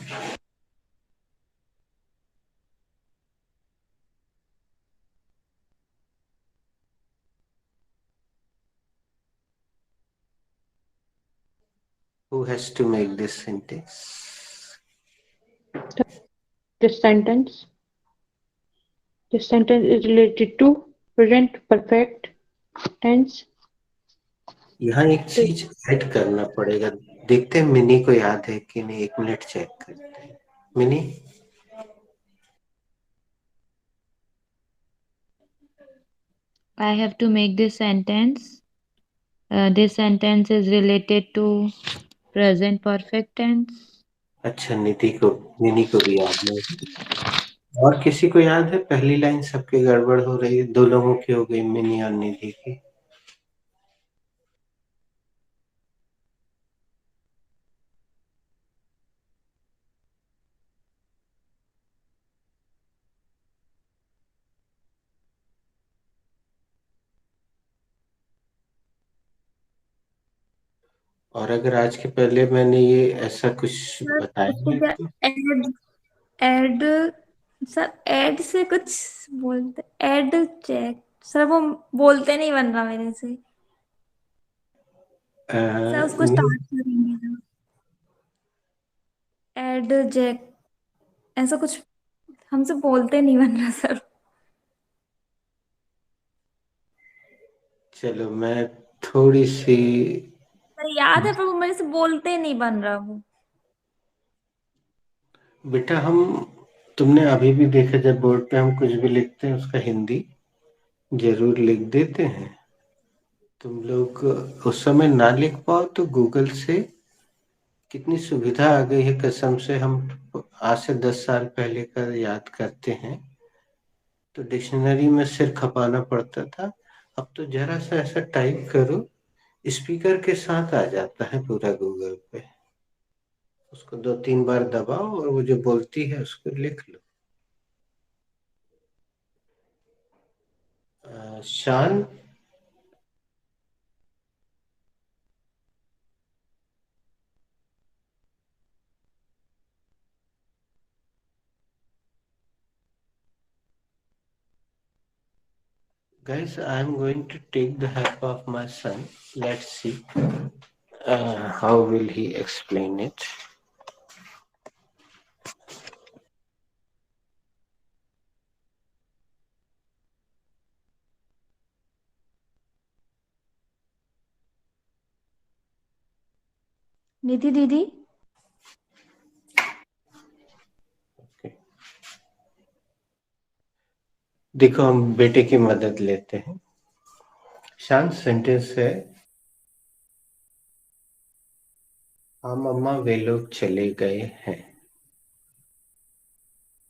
Who has to make this sentence? This sentence is related to present perfect tense. यहाँ एक चीज ऐड करना पड़ेगा. देखते हैं मिनी को याद है कि नहीं. 1 मिनट चेक करते हैं. Mini, I have to make this sentence. This sentence is related to present perfect tense. अच्छा मिनी को भी याद नहीं. और किसी को याद है? पहली लाइन सबके गड़बड़ हो रही है. 2 लोगों की हो गई, मिनी और निधि की. और अगर आज के पहले मैंने ये ऐसा कुछ बताया है तो एड सर, एड से कुछ बोलते, एड चेक सर वो बोलते नहीं बन रहा मेरे से। सर उसको स्टार्ट करेंगे। एड जैक, ऐसा कुछ हमसे बोलते नहीं बन रहा सर। चलो मैं थोड़ी सी, सर याद है पर वो मेरे से बोलते नहीं बन रहा वो। बेटा हम, तुमने अभी भी देखा जब बोर्ड पे हम कुछ भी लिखते हैं उसका हिंदी जरूर लिख देते हैं। तुम लोग उस समय ना लिख पाओ तो गूगल से कितनी सुविधा आ गई है, कसम से। हम आज से 10 साल पहले का याद करते हैं तो डिक्शनरी में सिर खपाना पड़ता था। अब तो जरा सा ऐसा टाइप करो, स्पीकर के साथ आ जाता है पूरा गूगल पे। उसको 2-3 बार दबाओ और वो जो बोलती है उसको लिख लो। शान, guys, I am going to take the help of my son. Let's see how will he explain it. निधि दीदी। Okay. देखो हम बेटे की मदद लेते हैं। शांत सेंटेंस है, हाँ मम्मा वे लोग चले गए हैं।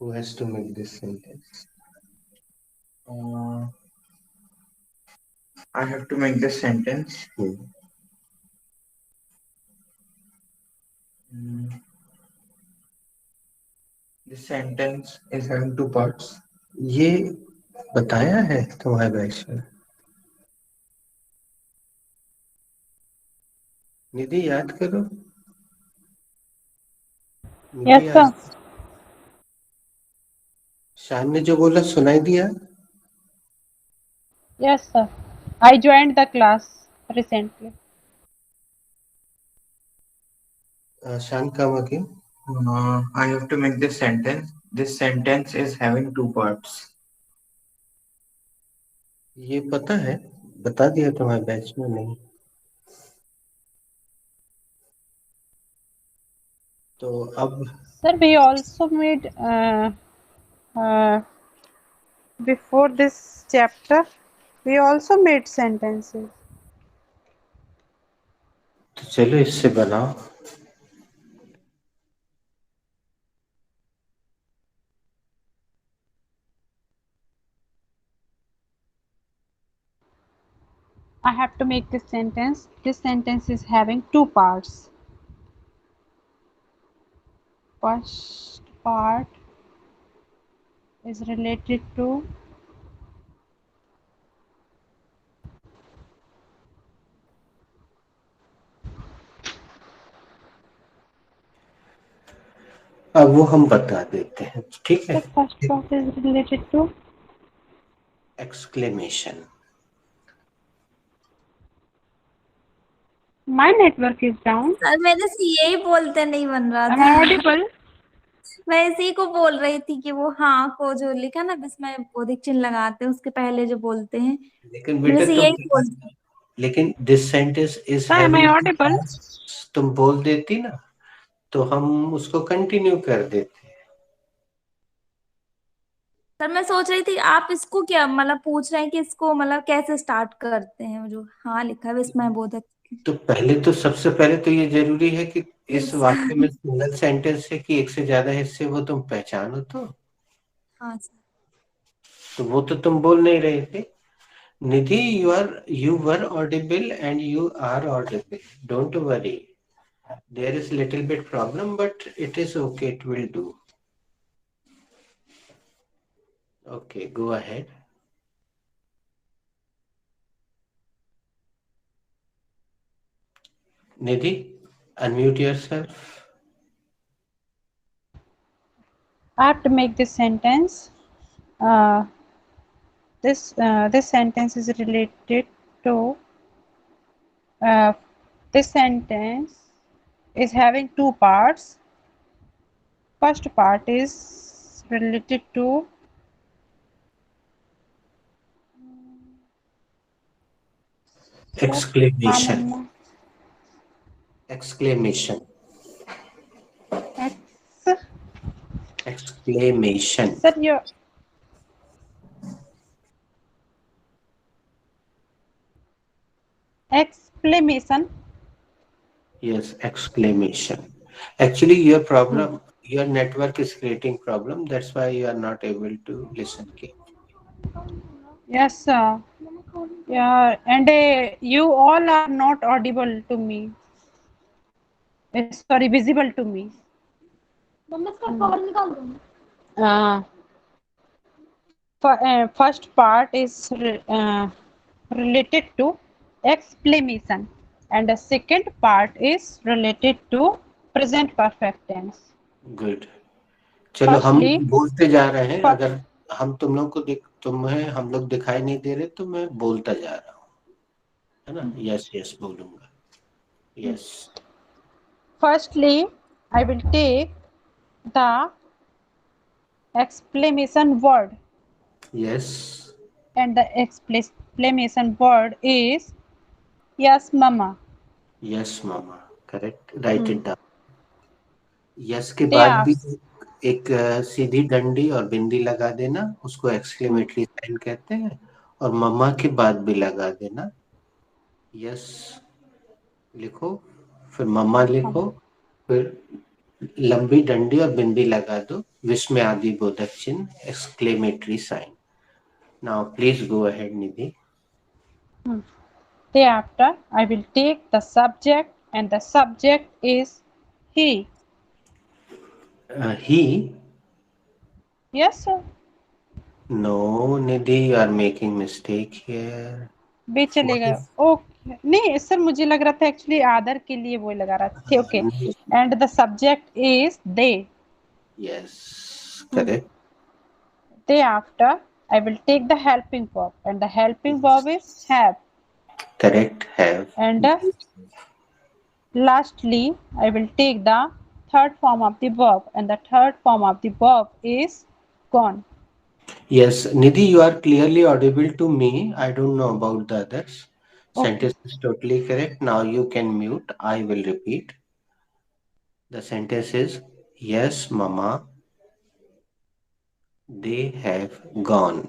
Who has to make this sentence? I have to make this sentence. This sentence is having two parts. ये बताया है तुम्हारे बैच में? निधि याद करो। Yes, निधि sir. याद, शान ने जो बोला सुनाई दिया? Yes, sir. I joined the class recently. शान come again. I have to make this sentence. This sentence is having two parts. ये पता है, बता दिया तुम्हारे बैच में? नहीं तो अब Sir, we also made before this chapter, we also made sentences. तो चलो इससे बनाओ। I have to make this sentence. This sentence is having two parts. First part is related to अब वो हम बता देते हैं, ठीक है? the first part is related to exclamation. my network is down. Sir मेरे से यही बोलते नहीं बन रहा Am था। I audible? मैं इसी को बोल रही थी कि वो हाँ को जो लिखा ना जिसमें बोधिक चिन्ह लगाते हैं उसके पहले जो बोलते हैं, लेकिन मेरे बेटा से यही बोलते। लेकिन this sentence is Sir, am I having, audible? तुम बोल देती ना तो हम उसको कंटिन्यू कर देते। सर मैं सोच रही थी आप इसको क्या मतलब पूछ रहे हैं कि इसको मतलब कैसे स्टार्ट करते हैं, वो जो हाँ लिखा है विस्मय बोधक। तो पहले तो सबसे पहले तो ये जरूरी है कि इस वाक्य में सिंगल सेंटेंस है कि एक से ज्यादा हिस्से वो तुम पहचानो। हाँ सर। तो वो तो तुम बोल नहीं रहे थे। निधि, you were audible and you are audible. Don't worry. There is little bit problem, but it is okay. It will do. Okay, go ahead. Nidhi, unmute yourself. I have to make this sentence. this sentence is related to this sentence is having two parts. First part is related to Exclamation. mama. Exclamation. Ex, Exclamation. sir, your exclamation. Yes, exclamation. Actually, your problem, your network is creating problem. That's why you are not able to listen carefully. Yes, sir. Yeah, and you all are not audible to me. Sorry, visible to me. Uh, first part is related to exclamation, and the second part is related to present perfect tense. Good, चलो हम Firstly, बोलते जा रहे हैं. for, अगर हम तुम लोग को तुम्हें हम लोग दिखाई नहीं दे रहे तो मैं बोलता जा रहा हूँ, है ना. यस यस बोलूंगा. Yes. firstly, I will take the exclamation word, yes. and the exclamation word is yes, mama. Yes mama. Correct. Right it down. Yes के They बाद भी ask. एक सीधी डंडी और बिंदी लगा देना, उसको एक्सक्लेमेटरी साइन कहते हैं. और मम्मा के बाद भी लगा देना. यस लिखो, फिर मम्मा लिखो, फिर लंबी डंडी और बिंदी लगा दो, विस्मय आदि बोधक चिन्ह, exclamatory sign. Now please go ahead Nidhi. Thereafter, I will take the subject, and the subject is he. He? Yes, sir. No, Nidhi, you are making mistake here. भी चलेगा. ओके, नहीं सर, मुझे लग रहा था एक्चुअली आदर के लिए वो लगा रहा था. Okay, and the subject is they. Yes correct. Thereafter, I will take the helping verb, and the helping verb is have. Correct, have. And lastly, I will take the third form of the verb, and the third form of the verb is gone. Yes, Nidhi, you are clearly audible to me. I don't know about the others. Okay. Sentence is totally correct. Now you can mute. I will repeat. The sentence is, yes, Mama, they have gone.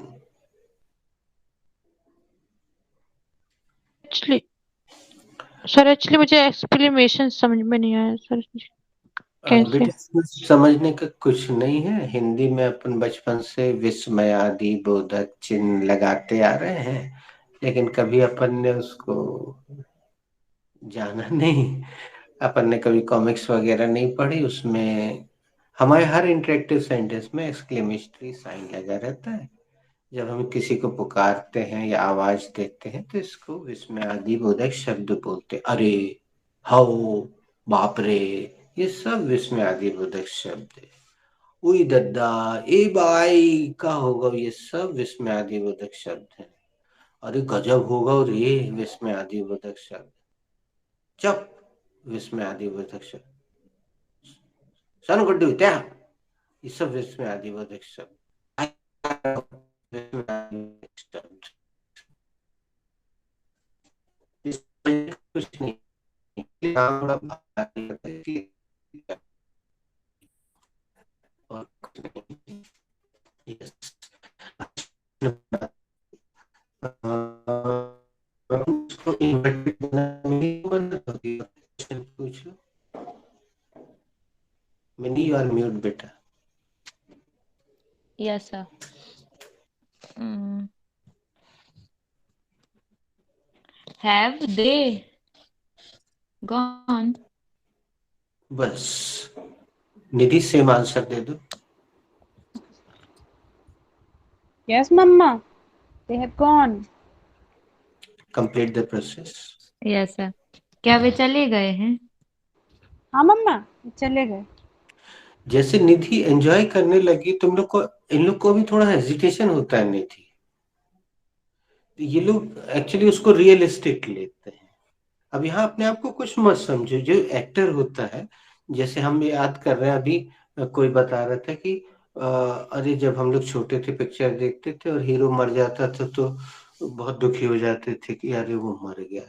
Actually मुझे explanation समझ में नहीं आया sir. कैसे? बेटा, समझने का कुछ नहीं है. हिंदी में अपन बचपन से विस्मयादि बोधक चिन्ह लगाते आ रहे हैं, लेकिन कभी अपन ने उसको जाना नहीं. अपन ने कभी कॉमिक्स वगैरह नहीं पढ़ी. उसमें हमारे हर इंटरेक्टिव सेंटेंस में एक्सक्लेमेटरी साइन लगा रहता है. जब हम किसी को पुकारते हैं या आवाज देते हैं तो इसको विस्मयादि बोधक शब्द बोलते. अरे, हाउ, बाप रे, ये सब विस्मयादि बोधक शब्द है. उई दद्दा, ए बाई का होगा, ये सब विस्मयादि बोधक शब्द है. अरे गजब होगा रे, विस्मयादि बोधक शब्द. चुप, विस्मयादि बोधक शब्द. सन गुड्डू त्या, ये सब विस्मयादि बोधक शब्द. कुछ नहीं. और कुछ नहीं. Yes. उसको इन्वर्टेड बनाने की मदद होती है. क्वेश्चन पूछ लो. मिनी, यू आर म्यूट बेटा. Yes sir. Have they gone. बस निधि सेम आंसर दे दो. Yes, mama, they have gone. Complete the process. Yes sir. क्या वे चले गए हैं? हाँ मम्मा, चले गए. जैसे निधि एंजॉय करने लगी, तुम लोग को, इन लोग को भी थोड़ा हेजिटेशन होता है. निधि, ये लोग एक्चुअली उसको रियलिस्टिक लेते हैं। अब यहाँ अपने आप को कुछ मत समझो, जो एक्टर होता है, जैसे हम याद कर रहे हैं अभी, कोई बता रहा था कि अरे जब हम लोग छोटे थे पिक्चर देखते थे और हीरो मर जाता था तो बहुत दुखी हो जाते थे कि अरे वो मर गया।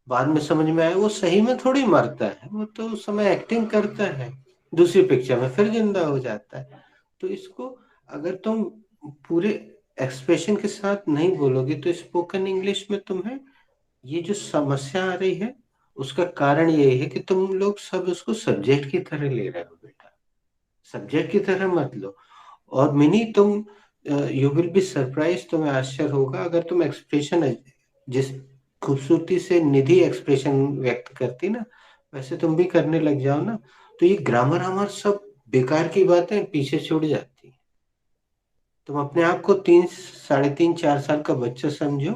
बाद में समझ में आया वो सही में थोड़ी मरता है, वो तो उस समय एक्टिंग करता है, दूसरी पिक्चर में फिर जिंदा हो जाता है। तो इसको अगर तुम पूरे एक्सप्रेशन के साथ नहीं बोलोगे तो स्पोकन इंग्लिश में तुम्हें ये जो समस्या आ रही है उसका कारण ये है कि तुम लोग सब उसको सब्जेक्ट की तरह ले रहे हो बेटा, सब्जेक्ट की तरह मत लो। और मिनी तुम यू विल बी सरप्राइज, तुम्हें आश्चर्य होगा अगर तुम एक्सप्रेशन जिस खूबसूरती से निधि एक्सप्रेशन व्यक्त करती ना वैसे तुम भी करने लग जाओ ना, तो ये ग्रामर हमार सब बेकार की बातें पीछे छूट जाती। तुम अपने आप को 3, 3.5, 4 साल का बच्चा समझो,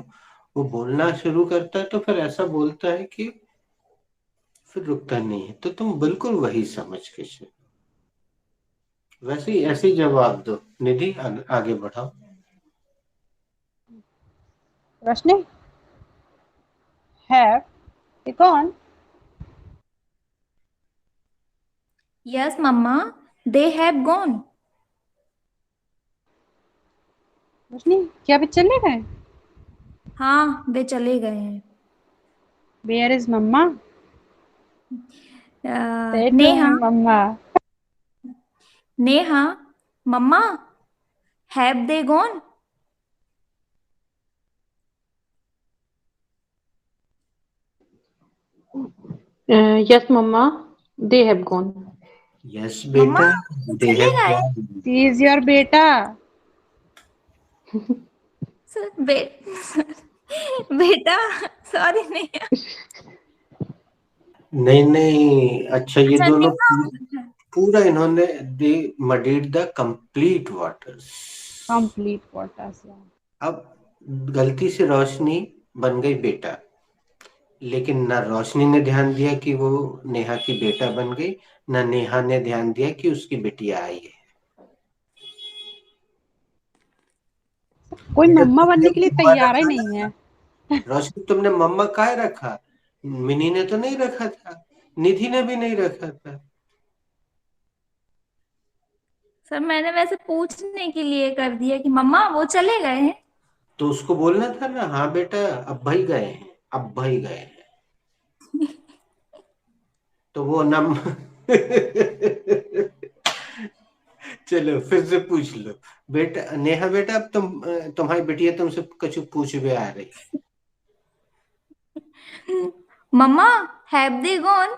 वो बोलना शुरू करता है तो फिर ऐसा बोलता है कि फिर रुकता नहीं है, तो तुम बिल्कुल वही समझ के चलो। वैसे ही ऐसे ही जवाब दो। निधि आगे बढ़ाओ। रोशनी, have you gone? Yes, Mama, they have gone. रोशनी, क्या वे चले गए? हाँ, वे चले गए हैं। Where is Mama? Say to Neha, me, Mama. Neha, mama, have they gone? Yes, Mama, they have gone. Yes mama, बेटा, वो दे चले हैव गए। Gone. She is your beta. Sir, बेटा, सॉरी नेहा। नहीं नहीं, अच्छा ये अच्छा दोनों नेहा, पूरा इन्होंने they muddied the complete waters. Complete waters. अब गलती से रोशनी बन गई बेटा, लेकिन ना रोशनी ने ध्यान दिया कि वो नेहा की बेटा बन गई, ना नेहा ने ध्यान दिया कि उसकी बेटिया आई है। कोई बेटा मम्मा तुमने बनने के लिए मम्मा तैयार ही रखा नहीं ना, है। रोशनी तुमने मम्मा काहे रखा? मिनी ने तो नहीं रखा था, निधि ने भी नहीं रखा था। सर मैंने वैसे पूछने के लिए कर दिया कि मम्मा वो चले गए हैं। तो उसको बोलना था ना, हाँ बेटा अब भाई गए हैं, अब भाई गए हैं। तो वो नम चलो फिर से पूछ लो। बेटा नेहा बेटा, अब तुम्हारी बेटिया तुमसे कुछ पूछ भी आ रही। मम्मा, have they gone?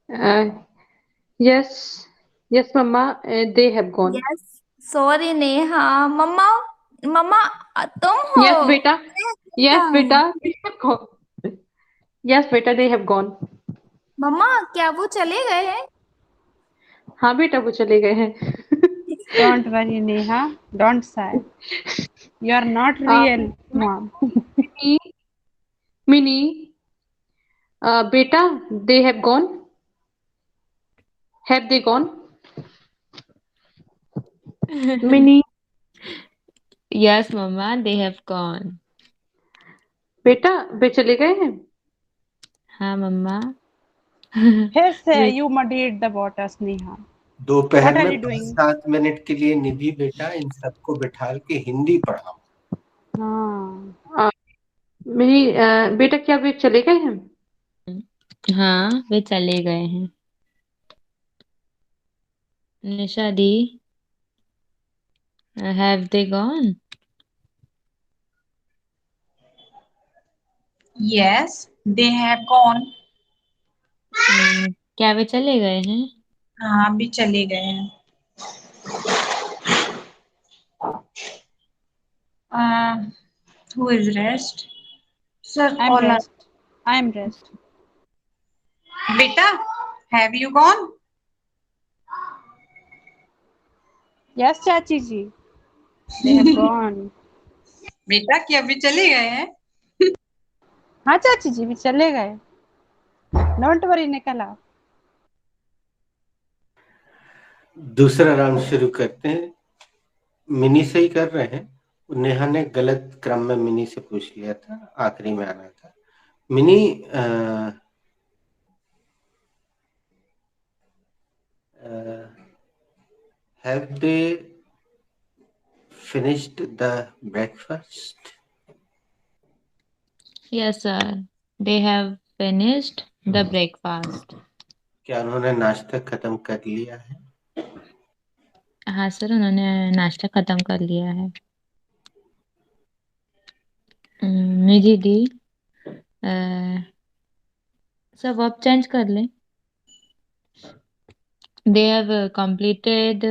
Uh, yes, yes, Mama, they have gone. Yes, sorry Neha. मम्मा, मम्मा, तुम हो? Yes, beta. बेटा Yes, हूँ। beta. They have gone. Yes, beta, they have gone. मम्मा, क्या वो चले गए हैं? हाँ बेटा, वो चले गए हैं। Don't worry, Neha. Don't sigh. You are not uh, real, mom. Mini, Mini, beta, they have gone. Have they gone? Mini, Yes, Mama, they have gone. बेटा वे चले गए हैं। हाँ मम्मा। फिर से वे you muddied the waters, Neha. दोपहर What are में you doing? 5-7 minute के लिए निधि बेटा इन सबको बिठा के हिंदी पढ़ाओ। हाँ, मेरी बेटा क्या वे चले गए हैं? हाँ, वे चले गए हैं। निशा दी, have they gone? Yes, they have gone. क्या वे चले गए हैं? हाँ, अभी चले गए हैं। Who is rest? Sir, I'm all are. rest. I'm rest. Beta, have you gone? Yes, चाची जी. They have gone. बेटा क्या अभी चले गए हैं? हाँ चाची जी भी चले गए. Don't worry, निकला. दूसरा राउंड शुरू करते हैं। मिनी से ही कर रहे हैं। नेहा ने गलत क्रम में मिनी से पूछ लिया था, आखिरी में आना था। Mini, have they finished the breakfast? Yes, sir. They have finished the breakfast. क्या उन्होंने नाश्ता खत्म कर लिया है? हाँ सर, उन्होंने नाश्ता खत्म कर लिया है। निधि दी, सब आप चेंज कर लें। They have completed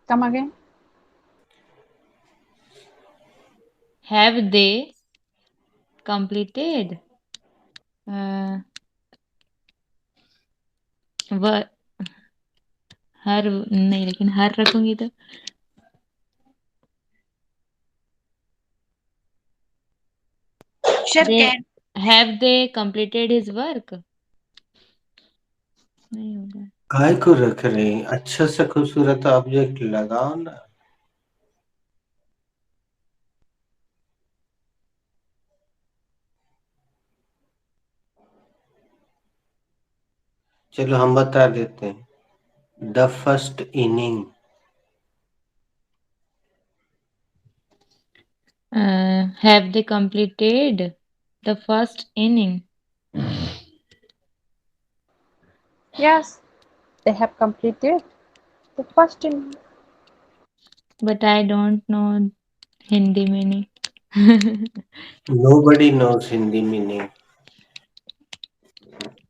Come again. have they completed व हर नहीं, लेकिन हर रखूंगी तो Sir, they can have they completed his work? नहीं होगा। काय को रख रहे हैं? अच्छा सा खूबसूरत ऑब्जेक्ट लगाओ ना। चलो हम बता देते हैं, the first inning. Have they completed the first inning? Yes, they have completed the first inning. But I don't know Hindi meaning. Nobody knows Hindi meaning.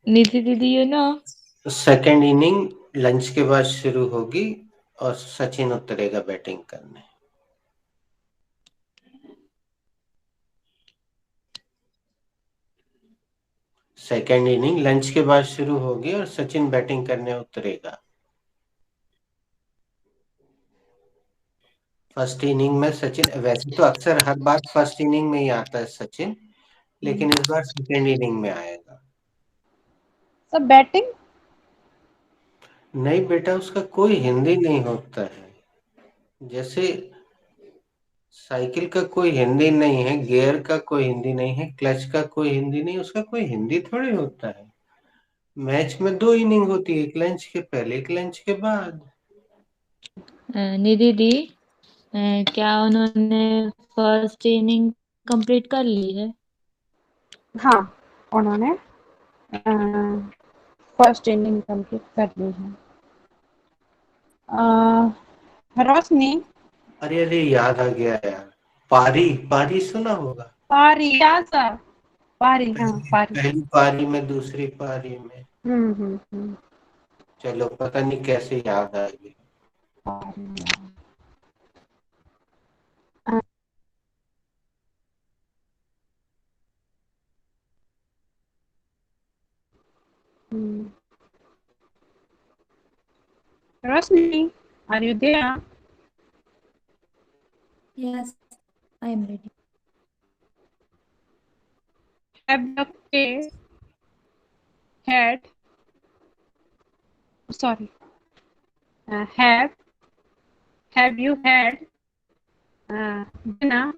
निधि दीदी, you know? Second inning lunch के बाद शुरू होगी और सचिन उतरेगा batting करने। Second inning lunch के बाद शुरू होगी और सचिन बैटिंग करने उतरेगा। फर्स्ट इनिंग में सचिन, वैसे तो अक्सर हर बार फर्स्ट इनिंग में ही आता है सचिन, लेकिन इस बार सेकेंड इनिंग में आएगा। So batting? नहीं बेटा, उसका कोई हिंदी नहीं होता है। जैसे साइकिल का कोई हिंदी नहीं है, गियर का कोई हिंदी नहीं है, क्लच का कोई हिंदी नहीं, उसका कोई हिंदी थोड़ी होता है। मैच में 2 इनिंग होती है, एक लंच के पहले, एक लंच के बाद। निधि दी, क्या उन्होंने फर्स्ट इनिंग कंप्लीट कर ली है? हाँ, उन्होंने फर्स्ट इनिंग कंप्लीट कर ली है। रोशनी। अरे अरे, याद आ गया यार, पारी। पारी सुना होगा। पारी, आजा पारी, हाँ पारी। पहली पारी में, दूसरी पारी में। हम्म। चलो, पता नहीं कैसे याद आ गई। पारी। Rosni, are you there? Yes, I am ready. Have the case had, sorry, have you had dinner?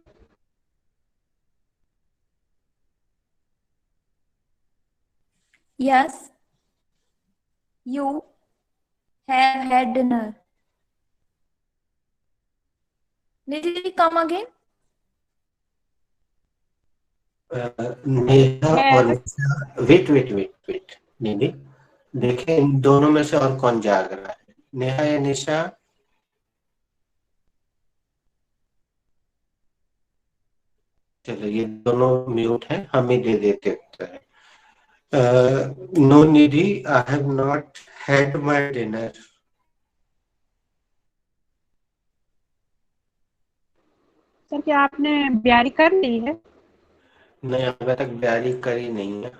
Yes, you have had dinner. Nidhi, come again. Neha और निशा, वेट वेट वेट वेट, नहीं देखें इन दोनों में से और कौन जाग रहा है, नेहा या निशा? चलो, ये दोनों म्यूट हैं, हम ही दे देते हैं। No Nidhi, I have not had my dinner. Sir, क्या आपने ब्यारी कर ली है? नहीं, अभी तक ब्यारी करी नहीं है।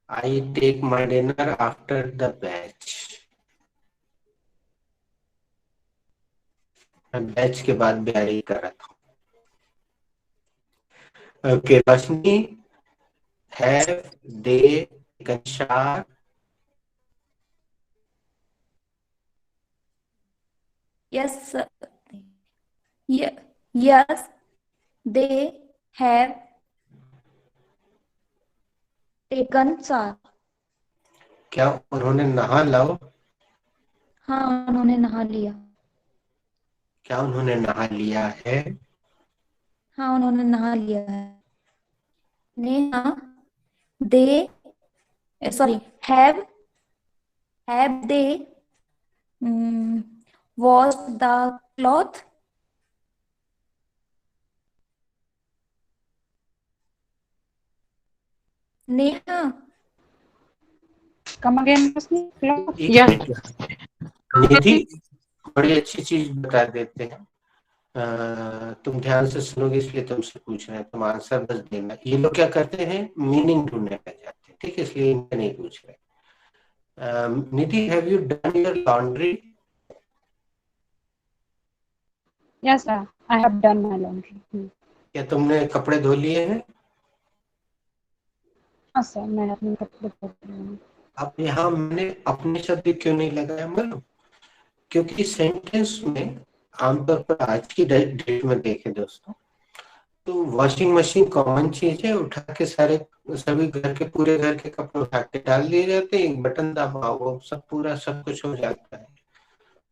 I take my dinner after the batch. मैं बैच के बाद ब्यारी करा था। Okay, Roshni, have they taken shower? Yes, sir. Yes, they have taken shower. क्या उन्होंने नहा लाओ? हाँ, उन्होंने नहा लिया. क्या उन्होंने नहा लिया है? हाँ, उन्होंने नहा लिया है. Neha, they, sorry, have they washed the cloth? Neha, Come again, Rosni. Cloth. एक Yes. मिनट। निधि बड़ी अच्छी चीज बता देते हैं। तुम ध्यान से सुनोगे इसलिए तुमसे पूछ रहे हैं, तुम आंसर बस देना। ये लोग क्या करते हैं, मीनिंग ढूंढने लग जाते हैं, ठीक है, इसलिए इनसे नहीं पूछ रहे। Nidhi, have you done your laundry? Yes, sir. I have done my laundry. क्या तुमने कपड़े धो लिए हैं? हाँ सर, मैं अपने कपड़े धो रही हूँ. अब यहाँ मैंने अपने शब्द क्यों नहीं लगाया मालूम? क्योंकि सेंटेंस में आमतौर पर आज की डेट में देखें दोस्तों, तो वॉशिंग मशीन कॉमन चीज है, उठा के सभी घर के पूरे घर के कपड़े उठा के डाल दिए जाते हैं, एक बटन दबाओ वो सब पूरा सब कुछ हो जाता है।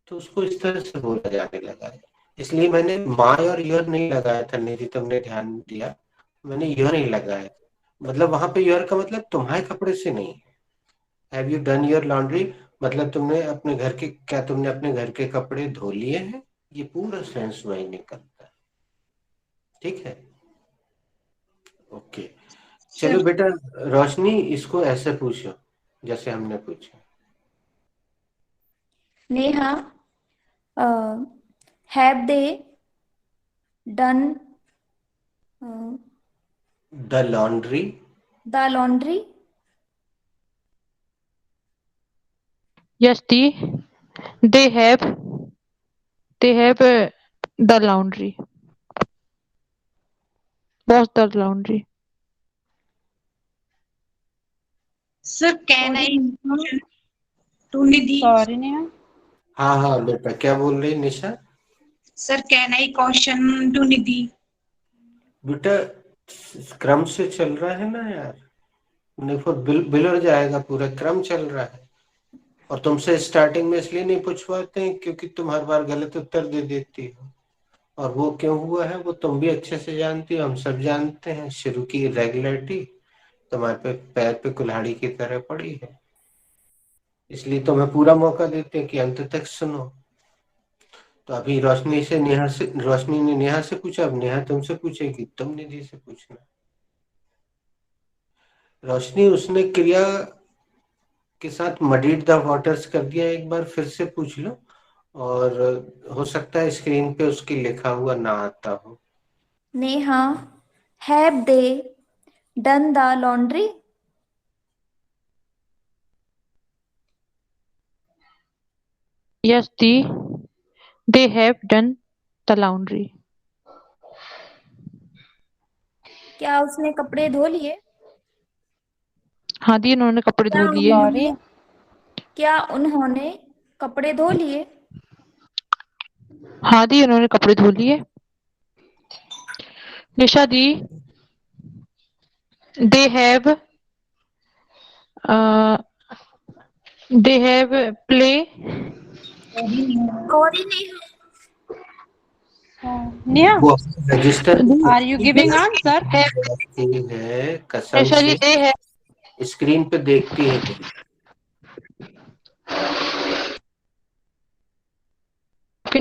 तो उसको इस तरह से बोला जाने लगा है, इसलिए मैंने माय और योर नहीं लगाया था। निधि, तुमने ध्यान दिया, मैंने योर नहीं लगाया। मतलब वहां पे योर का मतलब तुम्हारे कपड़े से नहीं है। Have you done your laundry मतलब तुमने अपने घर के कपड़े धो लिए हैं, ये पूरा सेंस वही निकलता है, ठीक है। ओके, चलो बेटा रोशनी, इसको ऐसे पूछो जैसे हमने पूछा। Neha, have they done the laundry? the laundry? Yes, they have the laundry. Wash the laundry. Sir, can I to Nidhi? Sorry, Neha. हाँ हाँ बेटा, क्या बोल रही निशा? Sir, can I caution to Nidhi? बेटा क्रम से चल रहा है ना यार, नहीं फिर बिलर जाएगा, पूरा क्रम चल रहा है। और तुमसे स्टार्टिंग में इसलिए नहीं पूछवाते हैं क्योंकि तुम हर बार गलत उत्तर दे देती हो, और वो क्यों हुआ है वो तुम भी अच्छे से जानती हो, हम सब जानते हैं। शुरू की इरेगुलरिटी तुम्हारे पे पैर पे कुल्हाड़ी की तरह पड़ी है, इसलिए तुम्हें पूरा मौका देते हैं कि अंत तक सुनो। तो अभी रोशनी ने नेहा से पूछा, अब नेहा तुमसे पूछेगी, तुम निधि से पूछना। रोशनी, उसने क्रिया के साथ मडीड द वाटर्स कर दिया, एक बार फिर से पूछ लो, और हो सकता है स्क्रीन पे उसकी लिखा हुआ ना आता हो। Neha, have they done the laundry? Yes, they have done the laundry. क्या उसने कपड़े धो लिए? हाँ दी, उन्होंने कपड़े धो लिए। Sorry. क्या उन्होंने कपड़े धो लिए? हाँ दी, उन्होंने कपड़े धो लिए। निशा दी, they have play. गौरी नहीं Neha, वो register are you giving answer? है, कसम निशा जी, से they have स्क्रीन पे देखती है।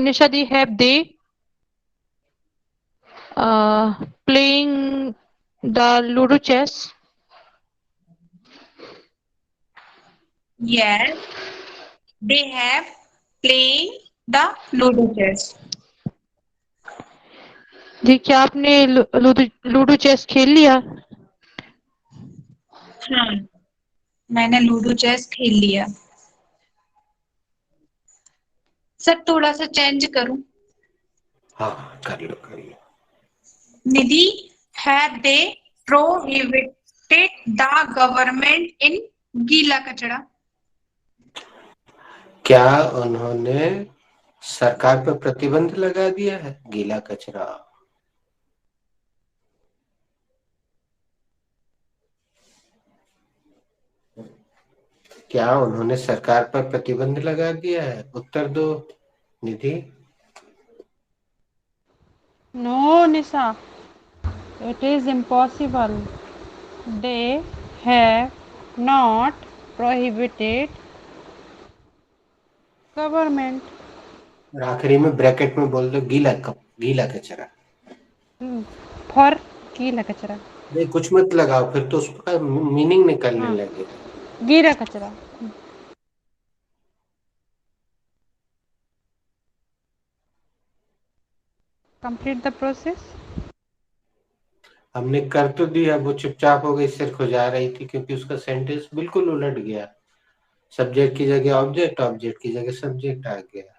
निशा दी, have they playing the Ludo chess? Yes, they have playing the Ludo chess. जी, क्या आपने लूडो चेस खेल लिया? हाँ, मैंने लूडो चेस खेल लिया। सर थोड़ा सा चेंज करूं? हाँ कर लो। निधि, have they prohibited the government in गीला कचरा। क्या उन्होंने सरकार पर प्रतिबंध लगा दिया है? गीला कचरा। क्या उन्होंने सरकार पर प्रतिबंध लगा दिया है? उत्तर दो निधि। No, Nisha, it is impossible. They have not prohibited government और आखिरी में ब्रैकेट में बोल दो गीला कचरा। for गीला कचरा। नहीं, कुछ मत लगाओ, फिर तो उसका मीनिंग निकलने हाँ, लगेगा। गीला कचरा। Complete the process. हमने कर तो दिया, वो चुपचाप हो गई, सिर खुजा रही थी क्योंकि उसका सेंटेंस बिल्कुल उलट गया। सब्जेक्ट की जगह ऑब्जेक्ट, ऑब्जेक्ट की जगह सब्जेक्ट आ गया।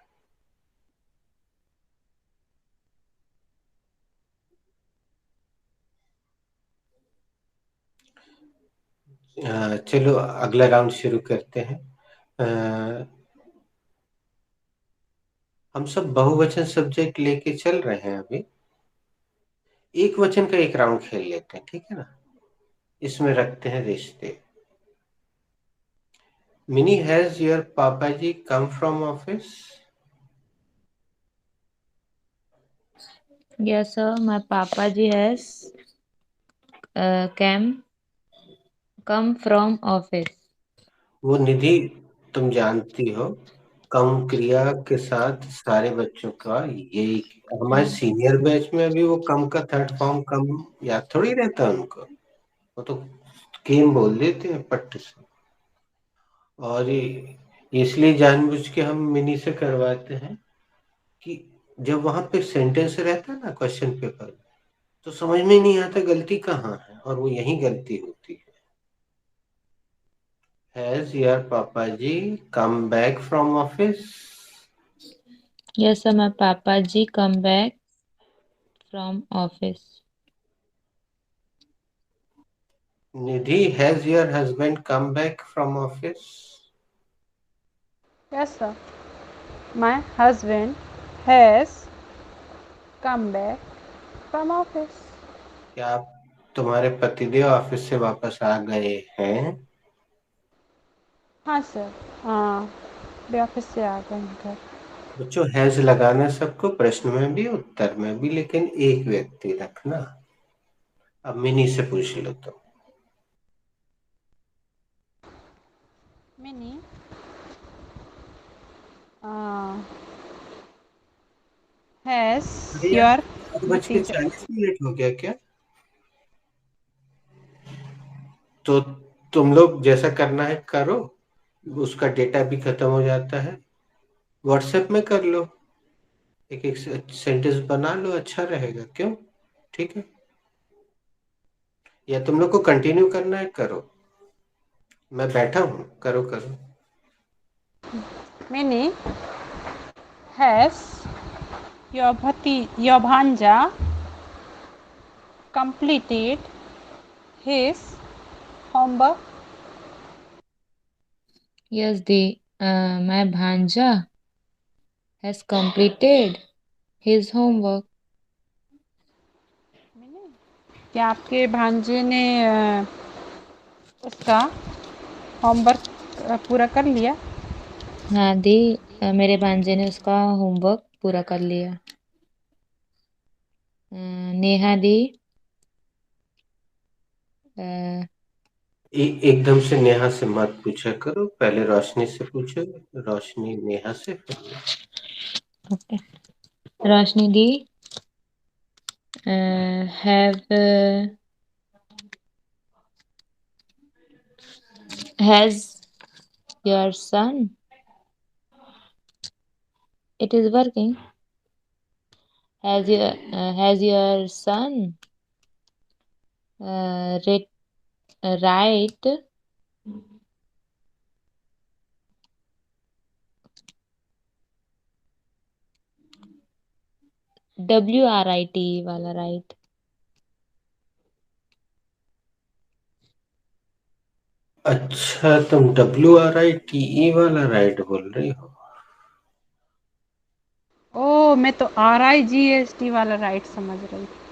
चलो अगला राउंड शुरू करते हैं। हम सब बहुवचन सब्जेक्ट लेके चल रहे हैं अभी। एक वचन का एक राउंड खेल लेते हैं, ठीक है ना? इसमें रखते हैं रिश्ते। Mini, has your papa ji come from office? Yes, sir. My Papa ji has come from office. वो निधि, तुम जानती हो कम क्रिया के साथ सारे बच्चों का यही। हमारे सीनियर बैच में अभी वो कम का थर्ड फॉर्म कम याद थोड़ी रहता है उनको। वो तो केम बोल देते हैं पट्ट से। और इसलिए जानबूझ के हम मिनी से करवाते हैं कि जब वहां पे सेंटेंस रहता है ना क्वेश्चन पेपर, तो समझ में नहीं आता गलती कहाँ है, और वो यही गलती होती है। Has your papa ji come back from office? Yes, sir. My Papa ji come back from office. Nidhi, has your husband come back from office? Yes, sir. My husband has come back from office. क्या तुम्हारे पतिदेव office से वापस आ गए हैं? हाँ sir, हाँ, वे office से आ गए हैं घर। बच्चों, हैज लगाना सबको, प्रश्न में भी उत्तर में भी, लेकिन एक व्यक्ति रखना। अब मिनी से पूछ लो तो। मिनी, हैज अरे यार, योर 7:40 हो गया क्या? तो तुम लोग जैसा करना है करो, उसका डेटा भी खत्म हो जाता है। व्हाट्सएप में कर लो, एक एक सेंटेंस बना लो, अच्छा रहेगा, क्यों? ठीक है, या तुम लोग को कंटिन्यू करना है करो, मैं बैठा हूँ, करो करो। मिनी, हैज your भांजा completed his homework? Yes, my Bhanja has completed his homework. क्या आपके भांजे ने उसका होमवर्क पूरा कर लिया? हाँ दी, मेरे भांजे ने उसका होमवर्क पूरा कर लिया। नेहा दी, एकदम से नेहा से मत पूछा करो, पहले रोशनी से पूछो, रोशनी नेहा से, फिर okay. Roshni the, has your son, it is working, has your son write WRIT वाला राइट? अच्छा, तुम WRITE वाला राइट बोल रही हो? ओ, मैं तो RIGST वाला राइट समझ रही थी।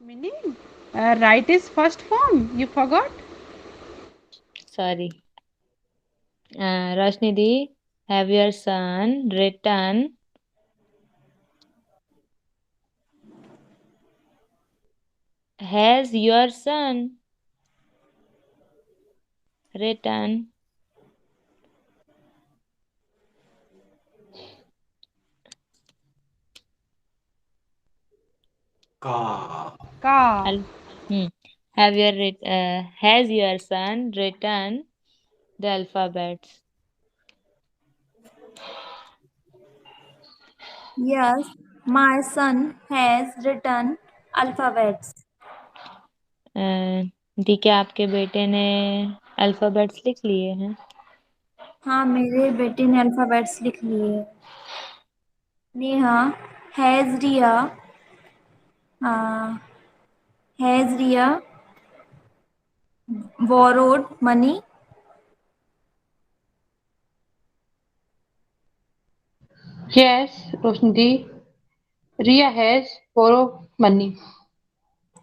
Meaning, right is first form. You forgot? Sorry. Roshni di, have your son written? Has your son written? का Ka. Has your son written the alphabets? Yes, my son has written alphabets. दी, क्या आपके बेटे ने alphabets लिख लिए हैं? हाँ, मेरे बेटे ने अल्फाबेट्स लिख लिए। Neha, has Riya has Riya borrowed money? Yes, Roshni. Ria has borrowed money.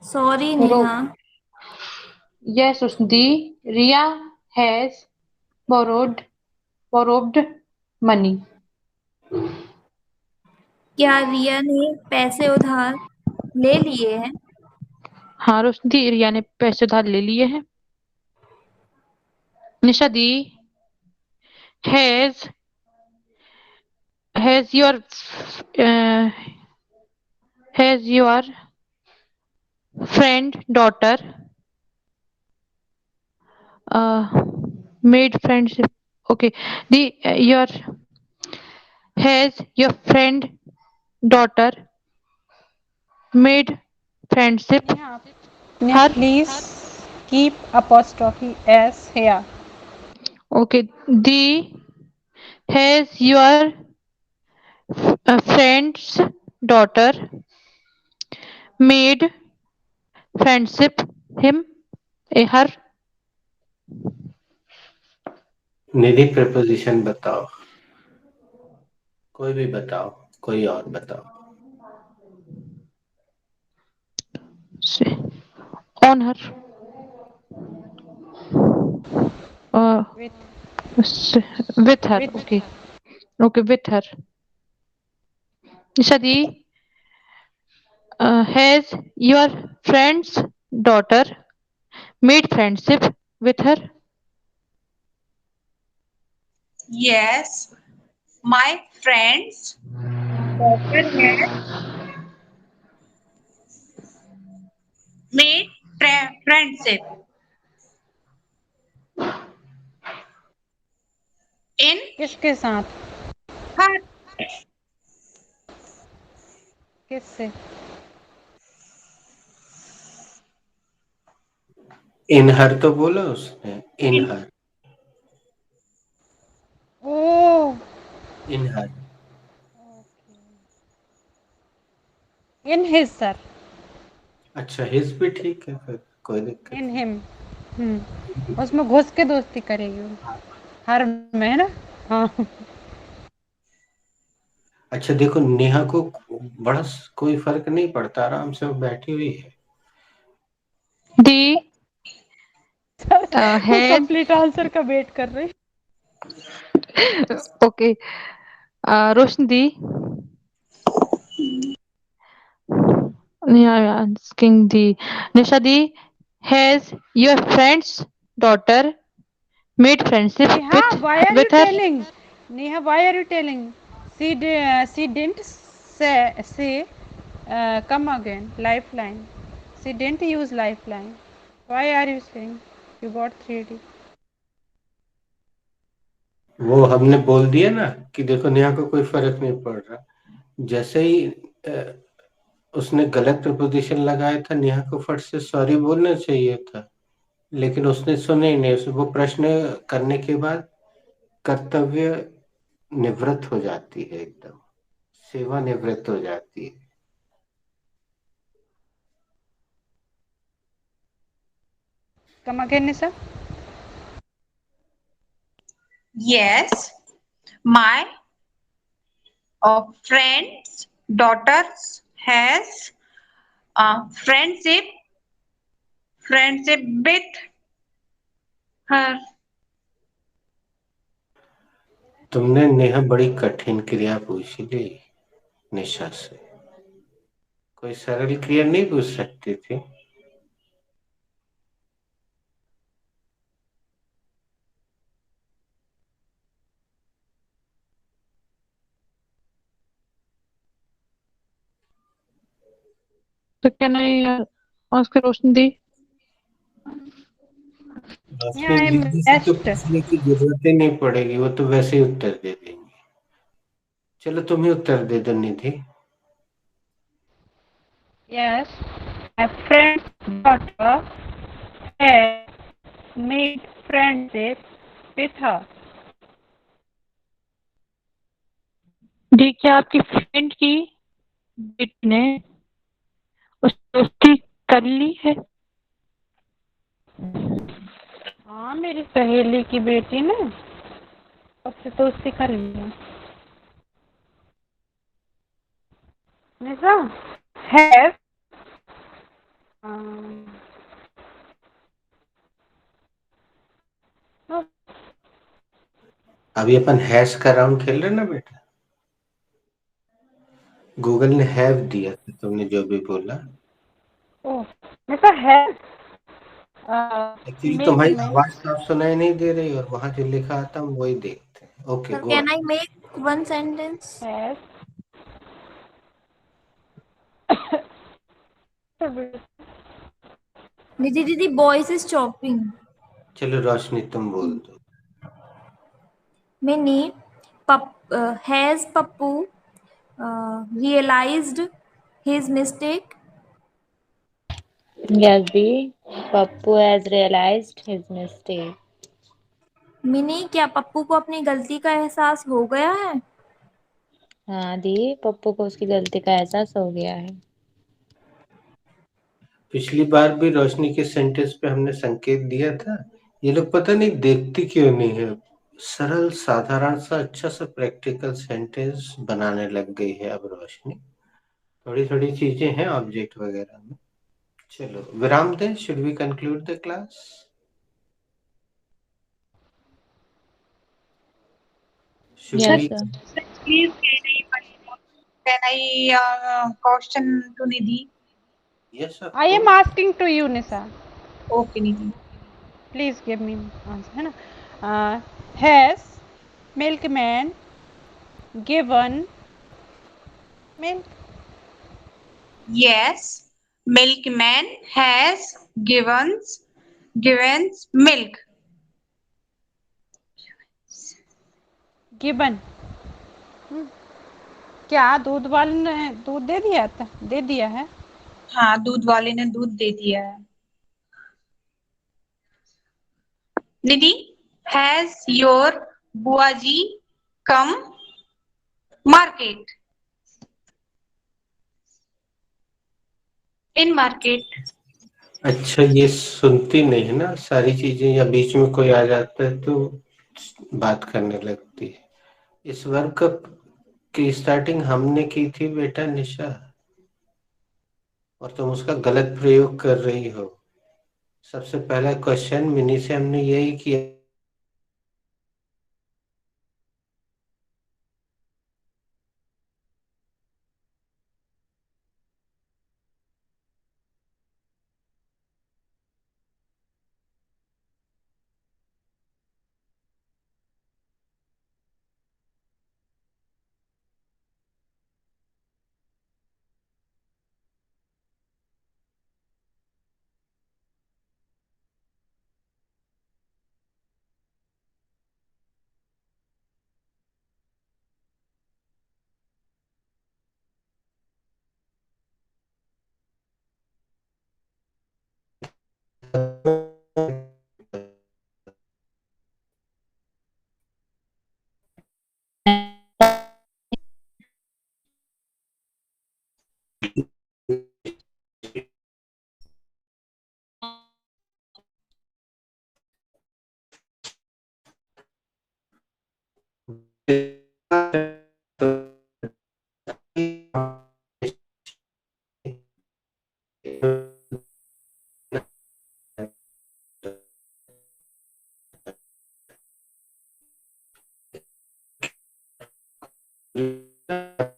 Sorry, Borrow. Neha. Yes, Roshni. Ria has borrowed money. क्या रिया ने पैसे उधार ले लिए हैं? हाँ रोशनी, रिया ने पैसे उधार ले लिए हैं। Nisha di, has your friend daughter made friendship. Okay, the your friend daughter made friendship Neha, her. please keep apostrophe S here. Okay, the has your friend's daughter made friendship him her. Nidhi, preposition बताओ, कोई भी बताओ, कोई और बताओ। On her. With With her. Okay. Okay, with her. Nishadi, has your friend's daughter made friendship with her? Yes, my friend's daughter has made friendship in किसके साथ? her. किससे? इन हर तो बोला उसने, इन हर, Oh, in her. in his sir. अच्छा, his भी ठीक है, फिर कोई दिक्कत In नहीं। him. उसमें घुस के दोस्ती करेगी वो। हर में है ना? हाँ। अच्छा देखो, नेहा को बड़ा कोई फर्क नहीं पड़ता, आराम से वो बैठी हुई है। The वो has कंप्लीट आंसर का वेट कर रही। okay. Roshni, yeah, asking the Nishadi, has your friend's daughter made friendship Neha, why are you with her? telling? Neha, why are you telling? She didn't say come again, lifeline. She didn't use lifeline. Why are you saying? You got 3D. वो हमने बोल दिया ना कि देखो नेहा को कोई फर्क नहीं पड़ रहा। जैसे ही उसने गलत प्रपोजिशन लगाया था, नेहा को फट से सॉरी बोलना चाहिए था, लेकिन उसने सुने ही नहीं। वो प्रश्न करने के बाद कर्तव्य निवृत्त हो जाती है एकदम सेवानिवृत्त हो जाती है। Come again, Nisa. Yes, my friend's daughter has friendship with her. तुमने नेहा बड़ी कठिन क्रिया पूछी ली निशा से, कोई सरल क्रिया नहीं पूछ सकती थी? So can I ask a question, Di? Yeah, Roshni I'm दीदी से तो best. पूछने की जरूरत ही नहीं पड़ेगी, वो तो वैसे ही उत्तर दे देंगे। चलो तुम ही उत्तर दे दो निधि। Yes, my friend's daughter has made friendship with her. दी, क्या आपकी फ्रेंड की बेटी ने उस दोस्ती कर ली है? हाँ, मेरी सहेली की बेटी ने उससे दोस्ती कर ली। निशा, has no, अभी अपन हैश का राउंड खेल रहे ना बेटा, गूगल ने हैव दिया था तुमने जो भी बोला। oh, Nisa has actually milk तुम्हारी में। आवाज साफ सुनाई नहीं दे रही और वहां जो लिखा आता हम वही देखते हैं। Okay Sir, go. can I make one sentence? Has Nidhi Didi, voice is chopping. चलो रोशनी तुम बोल दो। Mini, has Pappu realized his mistake? Yes, Di. Pappu has realized his mistake. Mini, क्या पप्पू को अपनी गलती का एहसास हो गया है? हाँ दी, पप्पू को उसकी गलती का एहसास हो गया है। पिछली बार भी रोशनी के सेंटेंस पे हमने संकेत दिया था, ये लोग पता नहीं देखती क्यों नहीं है। सरल साधारण सा अच्छा सा प्रैक्टिकल सेंटेंस बनाने लग गई है अब रोशनी, थोड़ी थोड़ी चीजें हैं ऑब्जेक्ट वगैरह में। चलो विराम दें, should we conclude the class? Should Yes, we? sir. Please, can I question to Nidhi? Yes of I am course. asking to you, Nisa. Okay, Nidhi. Please give me answer, है ना? Has milkman given milk? Yes, milkman has given milk. Given. क्या दूध वाले ने दूध दे दिया था? दे दिया है। हाँ, दूध वाले ने दूध दे दिया है। Nidhi, has your buaji come market? In market. अच्छा ये सुनती नहीं है ना सारी चीजें, या बीच में कोई आ जाता है तो बात करने लगती है। इस वर्ग की स्टार्टिंग हमने की थी बेटा निशा, और तुम उसका गलत प्रयोग कर रही हो। सबसे पहला क्वेश्चन मिनी से हमने यही किया। तो